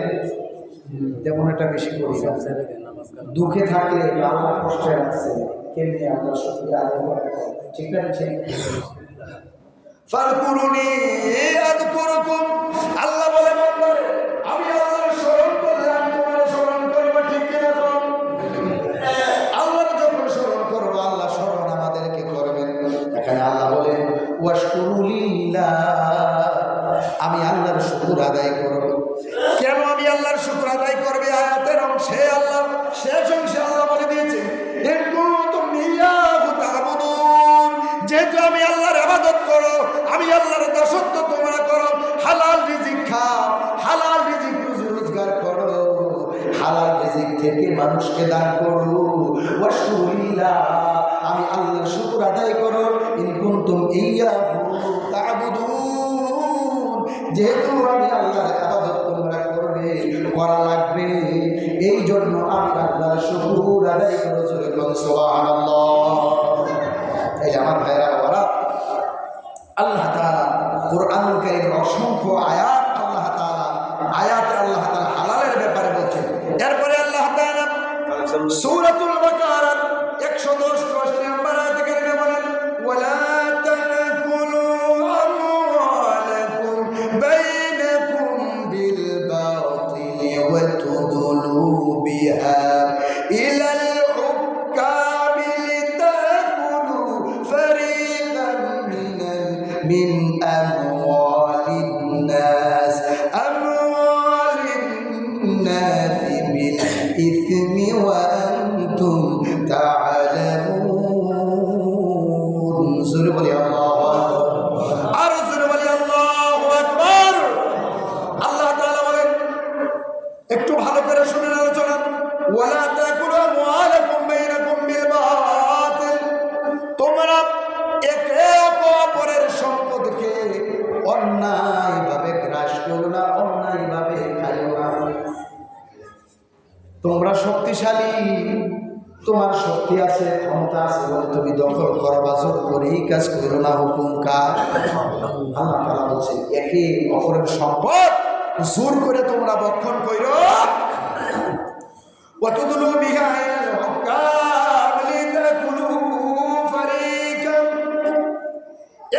তেমন একটা বেশি করি, দুঃখে থাকলে আল্লাহ কষ্টে আছে, কেমনি আমরা শুকর আদায় করা, ঠিক না? ঠিক। ফাযকুরুনি আযকুরুকুম, আল্লাহ বলে বান্দারে, আমি আল্লাহর স্মরণ করলে আমি তোমার স্মরণ করব, ঠিক কিনা? আল্লাহর যখন স্মরণ করবো, আল্লাহ স্মরণ আমাদেরকে করবেন। এখানে আল্লাহ বলেন ওয়াশকুরু লিল্লাহ, আমি আল্লাহর শুকর আদায় করব। কেন আমি আল্লাহর শুকর আদায় করবে? আয়াতের অংশে আল্লাহ, শেষ অংশে আল্লাহ বলে দিয়েছেন, ইন কুনতুম ইয়্যাহু তা'বুদুন, যেহেতু আমি আল্লাহর ইবাদত করো, আমি আল্লাহর দাসত্ব তোমরা করো, হালাল রিজিক খাও, হালাল রিজিক রোজগার করো, হালাল রিজিক থেকে মানুষকে দান করো। ওয়াশকুরু লিল্লাহ, আমি আল্লাহর শুকর আদায় করো। ইন কুনতুম ইয়্যাহু তা'বুদুন, যেহেতু আমি আল্লাহর ইবাদত তোমরা করবে, করা লাগবে, এই জন্য আমি আল্লাহর শুকর আদায় করো। সুবহানাল্লাহ। এই আমার ভাইরা বাবারা, আল্লাহ তাআলা কুরআনুল কারীমের অসংখ্য আয়াত, আল্লাহ তাআলা আয়াতে আল্লাহ তাআলা হালালের ব্যাপারে বলছেন। এরপরে আল্লাহ তাআলা সূরাতুল বাকারা ১১০ নম্বর আয়াতে কারিমা বলেন, ওয়ালা তাকুলু আমওয়ালাকুম বাইনাকুম বিল বাতিলি ওয়া তুদলু বিহা ইলাল হুক্কামি লিতাকুলু ফারিকাম মিন আমওয়ালিন নাস বিল ইসমি ওয়া আনতুম তা'লামুন। জোরে বলি আল্লাহু আকবার। আর জোরে বলি আল্লাহু আকবার। আল্লাহ তাআলা বলেন, একটু ভালো করে শুনুন আলোচনা, ওয়ালা তাকুলু আমওয়ালাকুম বাইনাকুম বিল বাতিল, তোমরা একে অপরের সম্পদকে অন্যায়ভাবে গ্রাস করো না, অন্যায়ভাবে খাইও না। তোমরা শক্তিশালী, তোমার শক্তি আছে, ক্ষমতা আছে বলে তুমি দখল করো বা জোর করে এই কাজ করো না। হুকুম কার? আল্লাহ তাআলা বলছেন, একে অপরের সম্পদ জোর করে তোমরা বক্ষণ কইরো ওয়াতুদলু বিহা ইলাল হুকাম লিতাকুলু ফারিকাম,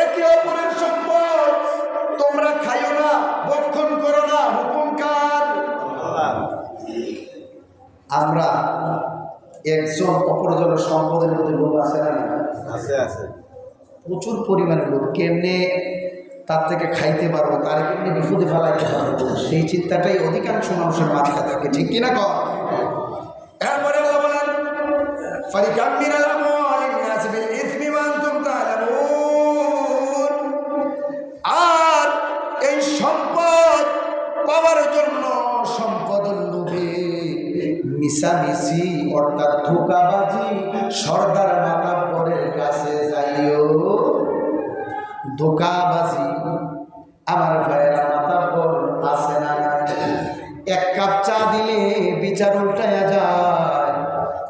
একে অপরের সম্পদ তোমরা খাইও না, বক্ষণ করো না। হুকুম কার? আমরা একজন অপরজনের সম্পদের মধ্যে লোভ আছে না? আছে, আছে, প্রচুর পরিমাণে লোভ। কেমনে তার থেকে খাইতে পারবো, তার কেমনি বিপদে ফেলাইতে পারবো, সেই চিন্তাটাই অধিকাংশ মানুষের মাথায় থাকে, ঠিক কিনা কর? এরপরে আল্লাহ বলেন ফারিকাম মিনাল আমওয়ালিন নাস বিল ইসমি ওয়া আনতুম তা'লামুন, আর এই সম্পদ পাওয়ার জন্য সম্পদের লোভে মিশামিশি অর্থাৎ ধোঁকাবাজি সর্দার মাতাব্বরের কাছে যাইও। ধোঁকাবাজি আমার ভাইয়েরা মাতাব্বর আছে না? এক কাপ চা দিলে বিচার উল্টায়া যায়,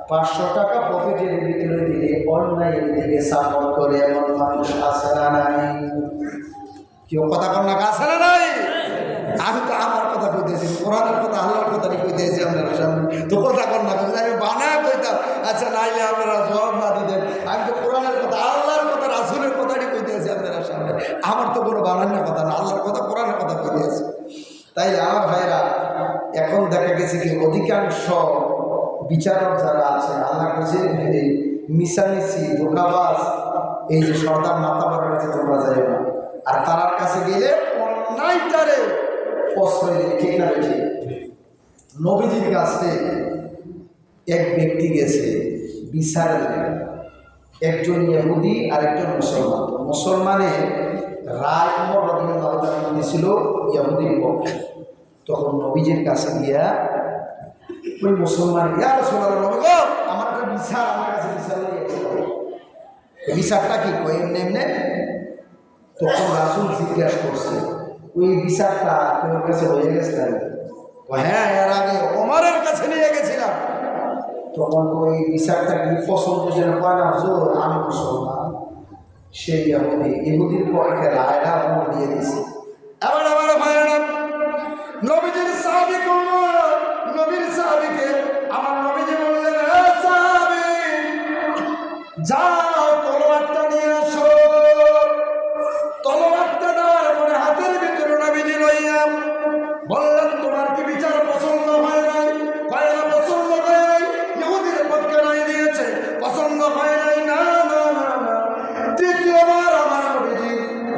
500 টাকা পকেটের ভিতরে দিলে অন্যায়ের দিকে সাপোর্ট করে এমন মানুষ আছে না নাই? কেউ কথা কর না, আছে না নাই? আমি তো আমার কথা কইতেছি, কোরআনের কথা আল্লাহর কথা কইতেছি আপনার সামনে, তো কথা কর না, আমি বানায় কইতাম আচ্ছা নাইলে আপনারা জবাব না দিতেন। আমি তো কোরআনের কথা আল্লাহর কথা রাসূলের কথাটি কইতেছি আপনারা সামনে, আমার তো কোনো বানানোর কথা না, আল্লাহর কথা কোরআনের কথা কইতেছি। তাই আমার ভাইরা এখন দেখা গেছে কি অধিকাংশ বিচারক যারা আছে আল্লাহ কাছে এই মিশামিশি ধোঁকাবাজ, এই যে সর্দার মাতাবারের কাছে তোমরা যাই না, আর তার কাছে গেলে অন্যায়টারে প্রশ্রয় দিই, ঠিক না? ঠিক। নবীজির কাছে এক ব্যক্তি গেছে বিচারের, একজন ইহুদি আর একজন মুসলমান। মুসলমানের রায় ওমর রাদিয়াল্লাহু তাআলা দিয়েছিল ইহুদির পক্ষে। তখন নবীজির কাছে গিয়া ওই মুসলমান, ইয়া রাসূলুল্লাহ, নবী গো আমার একটা বিচার, আমার কাছে বিচার নিয়েছে, বিচারটা কি? কই এমনি এমনি। তখন রাসূল জিজ্ঞাসা করছে ওই বিচারটা তোমার কাছে হয়ে গেছে? হ্যাঁ, এর আগে ওমরের কাছে নিয়ে গেছিলাম। তখন ওই বিচারটা কি পছন্দ যেন কয় না, জোর আমি মুসলমান, সেই ইহুদির পক্ষে রায়টা ওমর দিয়ে দিয়েছে। এবার আমার ভাইয়েরা নবীজির সাহাবী ওমর, নবীর সাহাবীকে আমার নবীজি বললেন, এ সাহাবী যাও তলোয়ারটা নিয়ে আসো। তলোয়ারটা দেওয়ার পরে হাতের ভিতরে নবীজি লইয়া বললেন, তোমার কি বিচার পছন্দ হয় নাই? কয় না পছন্দ হয় নাই। ইহুদির পক্ষে রায় দিয়েছে, পছন্দ হয় নাই। না না না না। তৃতীয়বার আমার নবীজি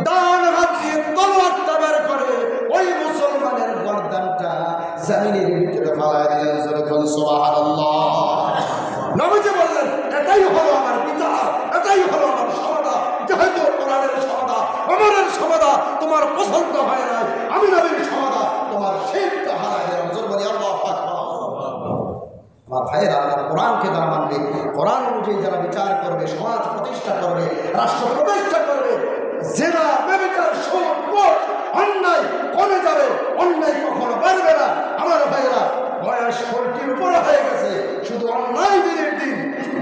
ডান হাত দিয়ে তলোয়ারটা বের করে ওই মুসলমানের গর্দানটা জমিনের ভিতরে ফালায় দিলেন। সুবহানাল্লাহ। নবীজি বললেন, এটাই হলো আমার বিচার, এটাই হলো আমার সমাধান। যেহেতু কোরআনের সমাধান, ওমরের সমাধান তোমার পছন্দ হয় নাই, আমি নবীর সমাধান তোমার সেইটা হারায় দিলাম। জোর বলি আল্লাহু আকবার। আমার ভাইয়েরা, আল্লাহর কোরআনকে যারা মানবে, কোরআন অনুযায়ী যারা বিচার করবে, সমাজ প্রতিষ্ঠা করবে, রাষ্ট্র প্রতিষ্ঠা করবে, জেনা ব্যভিচার সুদ ঘুষ অন্যায় কমে যাবে, অন্যায় কখনো বাড়বে না। আমার ভাইয়েরা বয়স 40-র উপরে হয়ে গেছে, শুধু অন্যায় দিনের দিন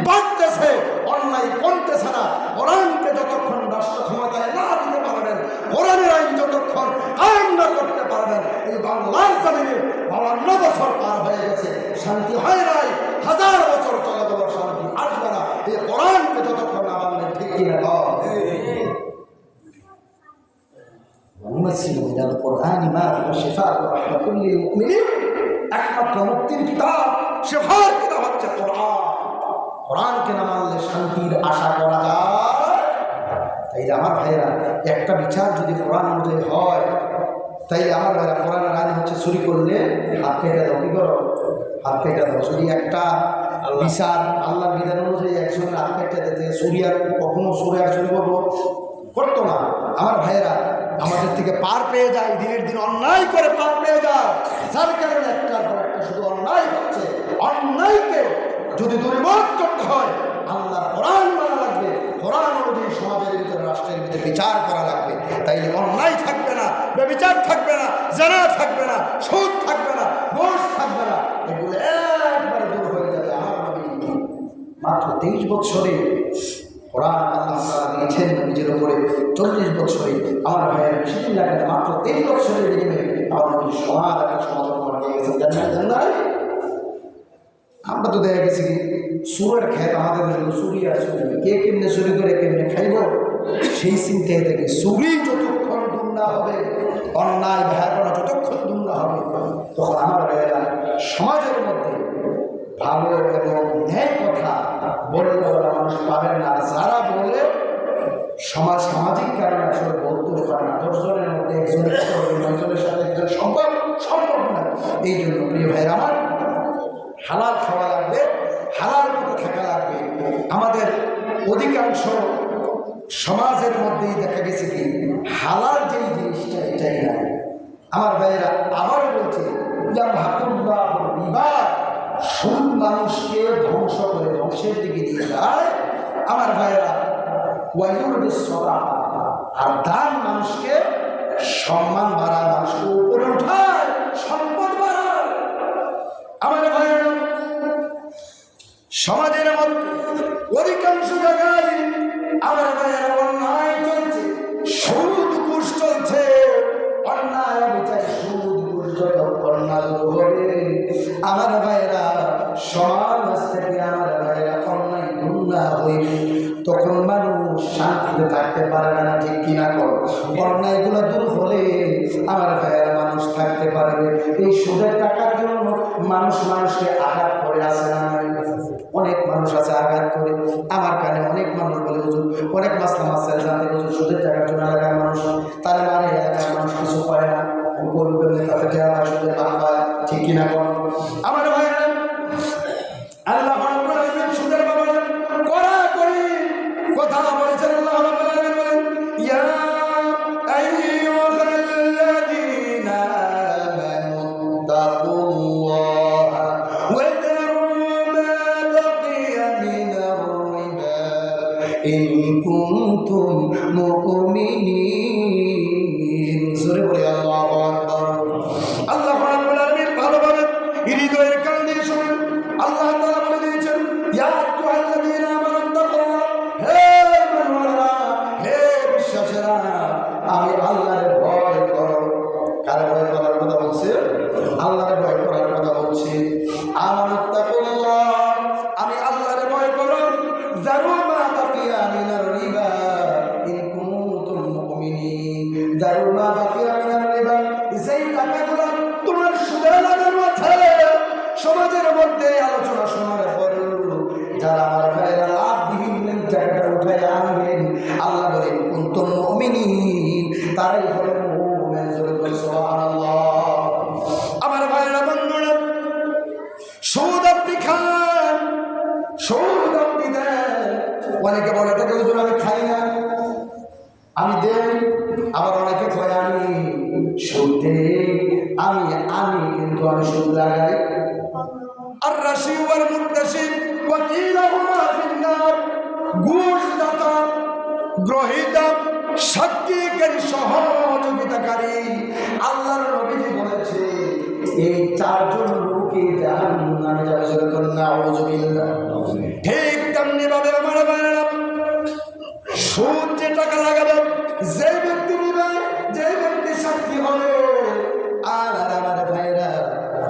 বাড়তেছে, অন্যায় কমতেছে না। কোরআনকে যতক্ষণ রাষ্ট্র ক্ষমতায় না দিতে পারবেন, কোরআনের আইন যতক্ষণ কায়েম না করতে পারবেন, এই বাংলার জমিনে 52 বছর পার হয়ে গেছে, শান্তি হয় নাই। 1000 বছর চলে গেল, শান্তি আসবে না। এই কোরআনকে যতক্ষণ না মানবেন, ঠিক কিনা? একমাত্র মুক্তির কিতাব, শেফার কিতাব হচ্ছে কোরআন। কোরআনকে না মানলে শান্তির আশা করা যায়? তাই আমার ভাইয়েরা, একটা বিচার যদি কোরআন অনুযায়ী হয়, তাই আমার ভাইয়েরা কোরআনের আইন হচ্ছে চুরি করলে হাত কেটে দাও। কি করো? হাত কেটে দাও। যদি একটা বিচার আল্লাহর বিধান অনুযায়ী একজনের হাত কেটে দিতে, চুরি আর কখনো চুরি আর চুরি করতো না। আমার ভাইয়েরা আমাদের থেকে পার পেয়ে যায়, দিনের দিন অন্যায় করে পার পেয়ে যায়, যার কারণে একটার পর একটা শুধু অন্যায় হচ্ছে। অন্যায়কে যদি দূরীভূত করতে হয়, আল্লাহর কোরআন মানা লাগবে, কোরআন অনুযায়ী সমাজের ভিতরে, রাষ্ট্রের ভিতরে বিচার করা লাগবে। তাইলে অন্যায় থাকবে না, ব্যভিচার থাকবে না, জেনা থাকবে না, সুদ থাকবে না, ঘুষ থাকবে না, এগুলো একবারে দূর হয়ে যাবে। আমার নবী মাত্র 23 বছরে কোরআন আল্লাহ তাআলা দিয়েছেন নিজের উপরে। 40 বছরে আমার ভাইয়ের বেশি দিন লাগে না, মাত্র 23 বছরে আমাদের সমাজ একটা সমাধান করে দিয়ে গেছেন, জানেন না? আমরা তো দেখা গেছি কি সুরের খেত আমাদের জন্য চুরি আর চুরি, কে কেমনে চুরি করে কেমনে খাইব সেই চিন্তায় থেকে চুরি যতক্ষণ দূর না হবে, অন্যায় ব্যবহার যতক্ষণ দূর না হবে, তখন আমার ভাইয়েরা সমাজের মধ্যে ভালো এবং ন্যায় কথা বললে মানুষ পাবেন না। যারা বলে সামাজিক কারণে আসলে বলতে পারে না, 10 জনের মধ্যে একজনের 9 জনের সাথে একজন সম্ভব না। এই জন্য প্রিয় ভাইয়ের আমার হালাল খাওয়া লাগবে, হালাল মতো থাকা লাগবে। আমাদের অধিকাংশ সমাজের মধ্যেই দেখা গেছে কি হালাল যেই জিনিসটা এটাই না। আমার ভাইয়েরা আবারও বলছে সুদ মানুষকে ধ্বংস করে ধ্বংসের দিকে নিয়ে যায়। আমার ভাইয়েরা আর দান মানুষকে সম্মান বাড়ায়, মানুষকে উপরে উঠায়, সম্পদ বাড়ায়। আমার ভাইয়েরা সমাজের মধ্যে অধিকাংশ জায়গায় আমার ভাইয়েরা অন্যায় চলছে, সুদ ঘুষ চলছে, অন্যায় বিচার সুদ ঘুষ যতক্ষণ না হবে আমার ভাইয়েরা সমাজ থেকে আমার ভাইয়েরা অন্যায় দূর না হইবে তখন মানুষ শান্তিতে থাকতে পারবে না, ঠিক কিনা কর? অন্যায়গুলো দূর হলে আমার ভাইয়েরা মানুষ থাকতে পারবে। এই সুদের টাকার জন্য মানুষকে আঘাত করে আসে না, অনেক মানুষ আছে আঘাত করে। আমার কানে অনেক মানুষ বলে হুজুর অনেক মাসলা জানতে হুজুর সুদের টাকার জন্য এলাকার মানুষ তার মানে এলাকার মানুষ কিছু পায় না, আমি করবো তাতে দেওয়া সুদের লাভ পায়, ঠিক কিনা কর? আমার ভাইয়েরা আল্লাহ সুদের ব্যাপারে করা করি কথা বলেছেন। আল্লাহ রাব্বুল আলামিন বলেন ইয়া আইয়ুহাল্লাযীনা আমানু তাকুল্লাহা ওয়া যারু মা বাকিয়া মিনার রিবা ইন কুনতুম মুমিনিন। জোরে বলি আল্লাহু আকবার। আল্লাহ রাব্বুল আলামিন ভালোভাবে হৃদয়ের কান দিয়ে শুনুন। আল্লাহ তাআলা বলে দিয়েছেন ইয়া আইয়ুহাল্লাযীনা আমানু তাকুল্লাহ, হে মুমিনরা, হে বিশ্বাসীরা, আমি আল্লাহর ভয় করো। কার ভয় করার কথা বলছে? আল্লাহর ভয় করার কথা বলছে। আমানু তাকুল্লাহ, আমি আল্লাহর ভয় করো। যারু মা বাকিয়া মিনার রিবা ইন কুনতুম মুমিনিন। যারু মা বাকিয়া মিনার রিবা, যেই টাকাগুলো তোমার সুদে লাগানো আছে, সমাজের মধ্যে আলোচনা শোনার পর যারা আমার ভাইয়েরা লাভবিহীন টাকাটা উঠে আনবেন, আল্লাহ বলেন কুনতুম মুমিনিন, তারাই হলেন মুমিন। সুবহানাল্লাহ। আমার ভাইয়েরা বন্ধুরা, সুদ আপনি খান, সুদ আপনি দেন। অনেকে বলে থাকে হুজুর আমি খাই না, আমি দেই। আবার অনেকে কয় আমি সুদ দেই, আমি কিন্তু আমি সুদ লাগাই। আর রাশি ওয়াল মুত্তাসিম ওয়াকিলাহুমা ফিন্নার, ঘুষদাতা, গ্রহীতা, সাক্ষীকারী, সহযোগিতাকারী, আল্লাহর নবীজি বলেছে এই 4 জন লোকে জাহান্নামে যাবে। যখন নাউযুবিল্লাহ। ঠিক তেমনি ভাবে আমার ভাইয়েরা সুদ যে টাকা লাগাবে, যে ব্যক্তি নিবে, যে ব্যক্তি সাক্ষী হবে, আর আমার ভাইয়েরা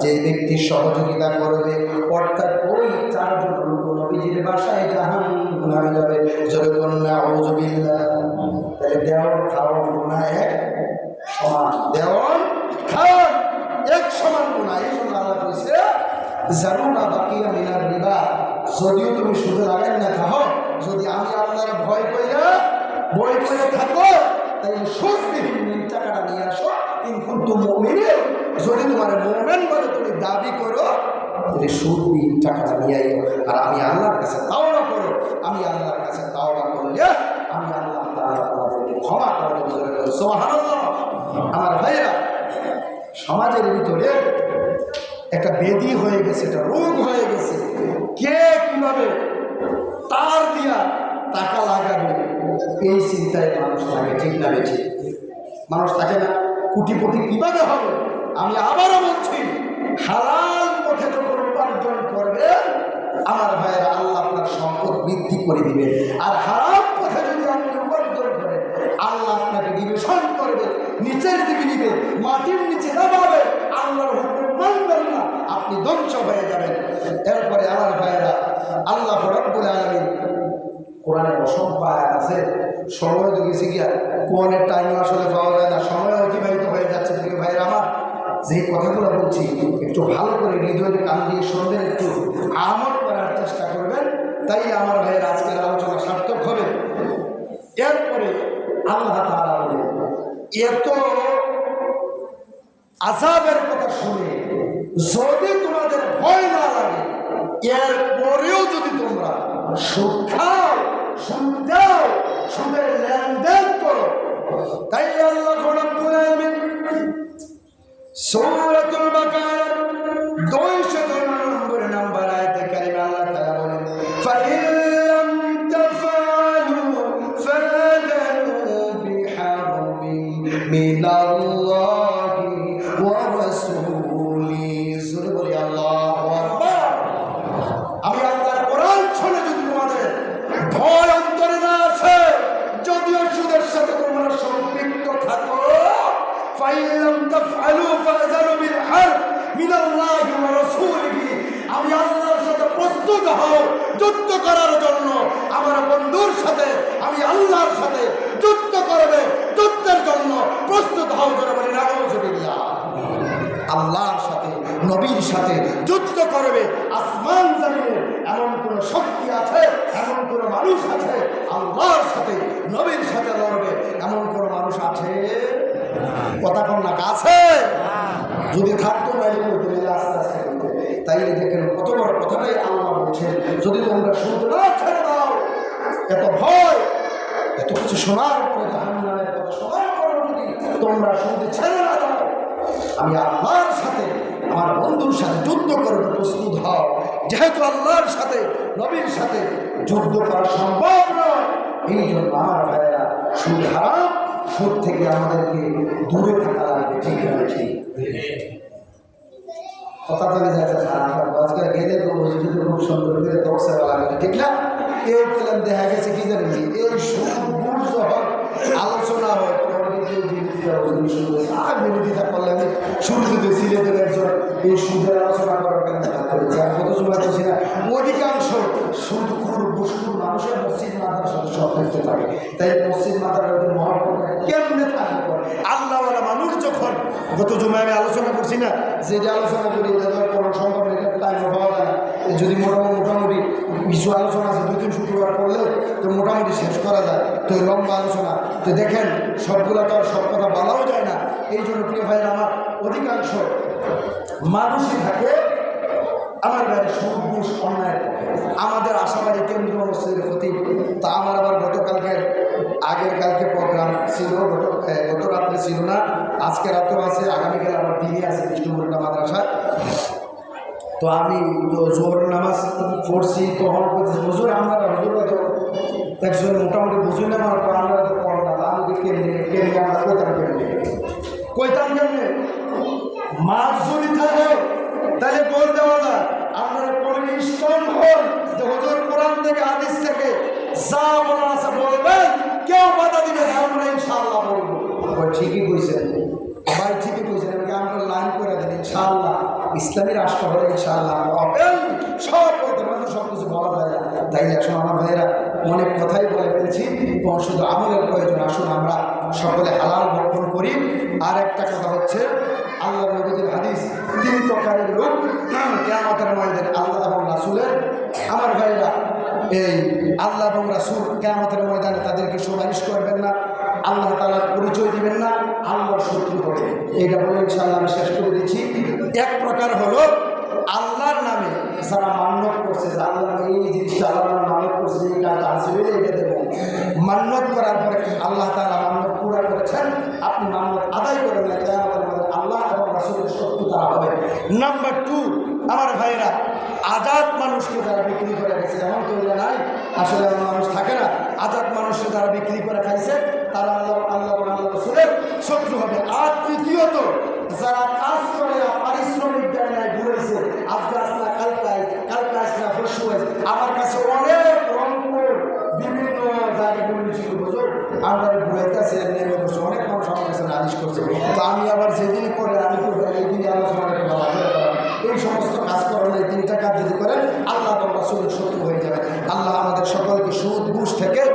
যে ব্যক্তি সহযোগিতা করবে, অর্থাৎ ওই 4 জন লোক নবীজির বাসায় জাহান্নামে যাবে। যখন নাউযুবিল্লাহ। তাহলে দেওয়ান খাওয়ান গুনাহ এক সমান, দেওয়ান খাওয়ান এক সমান গুনাহ। এই জন্য আল্লাহ কইছে যারু মা বাকিয়া মিনার রিবা, যদিও তুমি সুদে লাগাই না থাকো, যদি আমি আল্লাহর ভয় করে থাকো, তাই সুদবিহীন টাকাটা নিয়ে আসো। ইন কুনতুম মুমিনিন, যদি তোমার মুমিন বলে তুমি দাবি করো, তাহলে সুদবিহীন টাকাটা নিয়ে আইও। আর আমি আল্লাহর কাছে তাওবা করো, আমি আল্লাহর কাছে তাওবা করলে আমি আল্লাহ তাআলা তোমাদেরকে ক্ষমা করে দেব। সুবহানাল্লাহ। আমার ভাইরা, সমাজের ভিতরে একটা বেদি হয়ে গেছে, একটা রোগ হয়ে গেছে। কে কিভাবে তার দিয়া টাকা লাগাবে এই চিন্তায় মানুষ থাকে, ঠিক না বেঠিক? মানুষ থাকে না কোটিপতি কিভাবে হবে। আমি আবারও বলছি, হালাল পথে যখন উপার্জন করবে আমার ভাইয়েরা, আল্লাহ আপনার সম্পদ বৃদ্ধি করে দিবেন। আর হারাম পথে যদি আপনি উপার্জন করেন, আল্লাহ আপনাকে নিবেশন করবে, নিচের দিকে গিরিবে, মাটির নিচে নামাবে, আল্লাহর হুকুম মানবেন না, আপনি ধ্বংস হয়ে যাবেন। এরপরে আমার ভাইয়েরা, আল্লাহ রাব্বুল আলামিন কোরআনে অসংখ্য আয়াত আছে, সময় তো গেছে গিয়া, কোরআনের টাইম আসলে পাওয়া যায় না, সময় অতিবাহিত হয়ে যাচ্ছে। থেকে ভাইয়েরা আমার, যে কথাগুলো বলছি একটু ভালো করে হৃদয়ের কান দিয়ে শুনবেন, একটু আমল করার চেষ্টা করবেন, তাই আমার ভাইয়ের আজকের আলোচনা সার্থক হবে। এরপরে আল্লাহ তাআলা বলেন, এত আযাবের কথা শুনে যদি তোমাদের ভয় না লাগে, এরপরেও যদি তোমরা সুদ খাও, সুদ দাও, সুদের লেনদেন করো, তাই আল্লাহ রাব্বুল আলামিন সূরাতুল বাকারা 209 নম্বর আয়াতে কারিমা আল্লাহ তাআলা বলেন, ফাইন লাম তাফআলু ফাযানু বিহারবিন মিনাল্লাহি ওয়া রাসূলিহি। জোরে বলি আল্লাহু আকবার। আমি আল্লাহর কোরআন শুনে যদি তোমাদের ভয় অন্তরে না আসে, যদিও সুদের সাথে তোমরা সম্পৃক্ত থাকো, ফাইন লাম তাফআলু ফাযানু বিহারব মিনাল্লাহি ওয়া রাসূলিহি, আমি আল্লাহর সাথে প্রস্তুত হও যুদ্ধ করার জন্য। আমার বন্ধুর সাথে, আমি আল্লাহর সাথে যুদ্ধ করবে, যুদ্ধের জন্য প্রস্তুত হও। যারা বলি নাউযুবিল্লাহ, আল্লাহর সাথে, নবীর সাথে যুদ্ধ করবে। আসমান জমিনে এমন কোন শক্তি আছে, এমন কোন মানুষ আছে আল্লাহর সাথে, নবীর সাথে লড়বে, এমন কোন মানুষ আছে? কথা কোন না আছে? যদি থাকতো তাইলে বলতে আস্তে আস্তে বলতে। তাইলে দেখেন কত বড় কথাটাই আল্লাহ বলছেন, যদি তোমরা শুনতে না ছেড়ে দাও, এত ভয়, এত কিছু শোনার পরে, জাহান্নামের কথা শোনার পরে যদি তোমরা শুনতে ছেড়ে না দাও, আমি আল্লাহর সাথে, আমার বন্ধুর সাথে যুদ্ধ করতে প্রস্তুত হও। যেহেতু আল্লাহর সাথে, নবীর সাথে যুদ্ধ করা সম্ভব নয়, এই জন্য আমার ভাইয়েরা সুদ হারাম, সুদ থেকে আমাদেরকে দূরে থাকা লাগবে। ঠিক আছে? ঠিক কথা চলে যাচ্ছে। আজকে গেলে খুব সুন্দর করে দর্শা লাগে, ঠিক না? এই বললাম দেখা গেছে কি জানেন, এই সুদ যখন আলোচনা হয়, আর বিরোধিতা করলে আমি শুরুতে সিলেটের একজন এই সুদের আলোচনা করার কেন করেছি, আর কত সময় করছি না, অধিকাংশ সুদখোর বস্তুর মানুষের মসজিদ মাদ্রাসার সব দেখতে থাকে। তাই মসজিদ মাদ্রাসার মহাপত কেমনে থাকবে? আল্লাহওয়ালা মানুষ যখন, গত জুমায় আমি আলোচনা করছি না, যেটা আলোচনা করি এটা তো কোনো সম্ভব নেই, টাইম পাওয়া যায় না। যদি মোটামুটি কিছু আলোচনা আছে 2-3 শুক্রবার করলে তো মোটামুটি শেষ করা যায়, তো লম্বা আলোচনা তো দেখেন সবগুলো তো আর সব কথা বলাও যায় না। এই জন্য প্রিয় ভাইয়ের আমার, অধিকাংশ মানুষই থাকে আমার বাড়ি সুদঘুষ অন্যায়। আমাদের আশাবাড়ি কেন্দ্রীয় মসজিদের খতিব, তা আমার আবার গতকালকের আগের কালকে প্রোগ্রাম ছিল, গত রাত্রে ছিল না, আজকে রাতেও আছে, আগামীকাল আবার দিনে আছে বিষ্ণুপুরটা মাদ্রাসায়। তো আমি জোহরের নামাজ পড়ছি, তখন হুজুর আমরা হুজুরা তো একজন মোটামুটি বুঝি না, আমার আমরা তো পড় না, আমি কেমনি আমরা কইতাম কেমনে মাছ যদি থাকে তাহলে বল দেওয়া যায়। আপনারা কোন স্ট্রং হন যে হুজুর কোরআন থেকে, হাদিস থেকে যা বলা আছে বলবেন, কেউ বাধা দিবে না, আমরা ইনশাআল্লাহ বলবো। ঠিকই কইছেন ভাই, ঠিকই কইছেন, আমরা লাইন করে দেন ইনশাআল্লাহ। ইসলামী রাষ্ট্র হলে ইনশাআল্লাহ সব বলতে পারবো, সব কিছু বলা যায় না। তাই আসুন আমার ভাইয়েরা, অনেক কথাই বলে ফেলছি, এবং শুধু আমলের প্রয়োজন। আসুন আমরা সকলে হালাল ভক্ষণ করি। আর একটা কথা হচ্ছে, আল্লাহ নবীর হাদিস, 3 প্রকারের লোক কিয়ামতের ময়দানে আল্লাহ এবং রাসূলের, আমার ভাইয়েরা এই আল্লাহ এবং রাসূল কিয়ামতের ময়দানে তাদেরকে সুপারিশ করবেন না, আল্লাহ তাআলার পরিচয় দিবেন না, আল্লাহর শত্রু হবে। এটা বলে ইনশাআল্লাহ আমি শেষ করে দিচ্ছি। এক প্রকার হলো আল্লাহর নামে যারা মান্যত করছে, আল্লাহ এই জিনিসটা আল্লাহর নামে করছে, এই কাজ আছে এটা দেবো, মান্যত করার পরে আল্লাহ তাআলা মান্যত পুরা করেছেন, আপনি মান্যত আদায় করেন না, কিয়ামতের মধ্যে আল্লাহ এবং রাসূলের শত্রু তারা হবে। নাম্বার 2, আমার ভাইয়েরা, আজাদ মানুষকে যারা বিক্রি করে গেছে, এমন তৈরি নাই আসলে এমন মানুষ থাকে না, আজাদ মানুষকে যারা বিক্রি করে খাইছে তারা আল্লাহ এবং আল্লাহ রাসূলের শত্রু হবে। আর তৃতীয়ত, যারা কাজ করে পারিশ্রমিক দেয় নাই, ঘুরেছে, আজকে আসনা কালকে আসনা পরশু, আমার কাছে অনেক রংপুর বিভিন্ন জায়গায় বলেছিল হুজুর আমরা ঘুরাইতেছি, অনেক মানুষ আমার কাছে নালিশ করছে, তো থেকে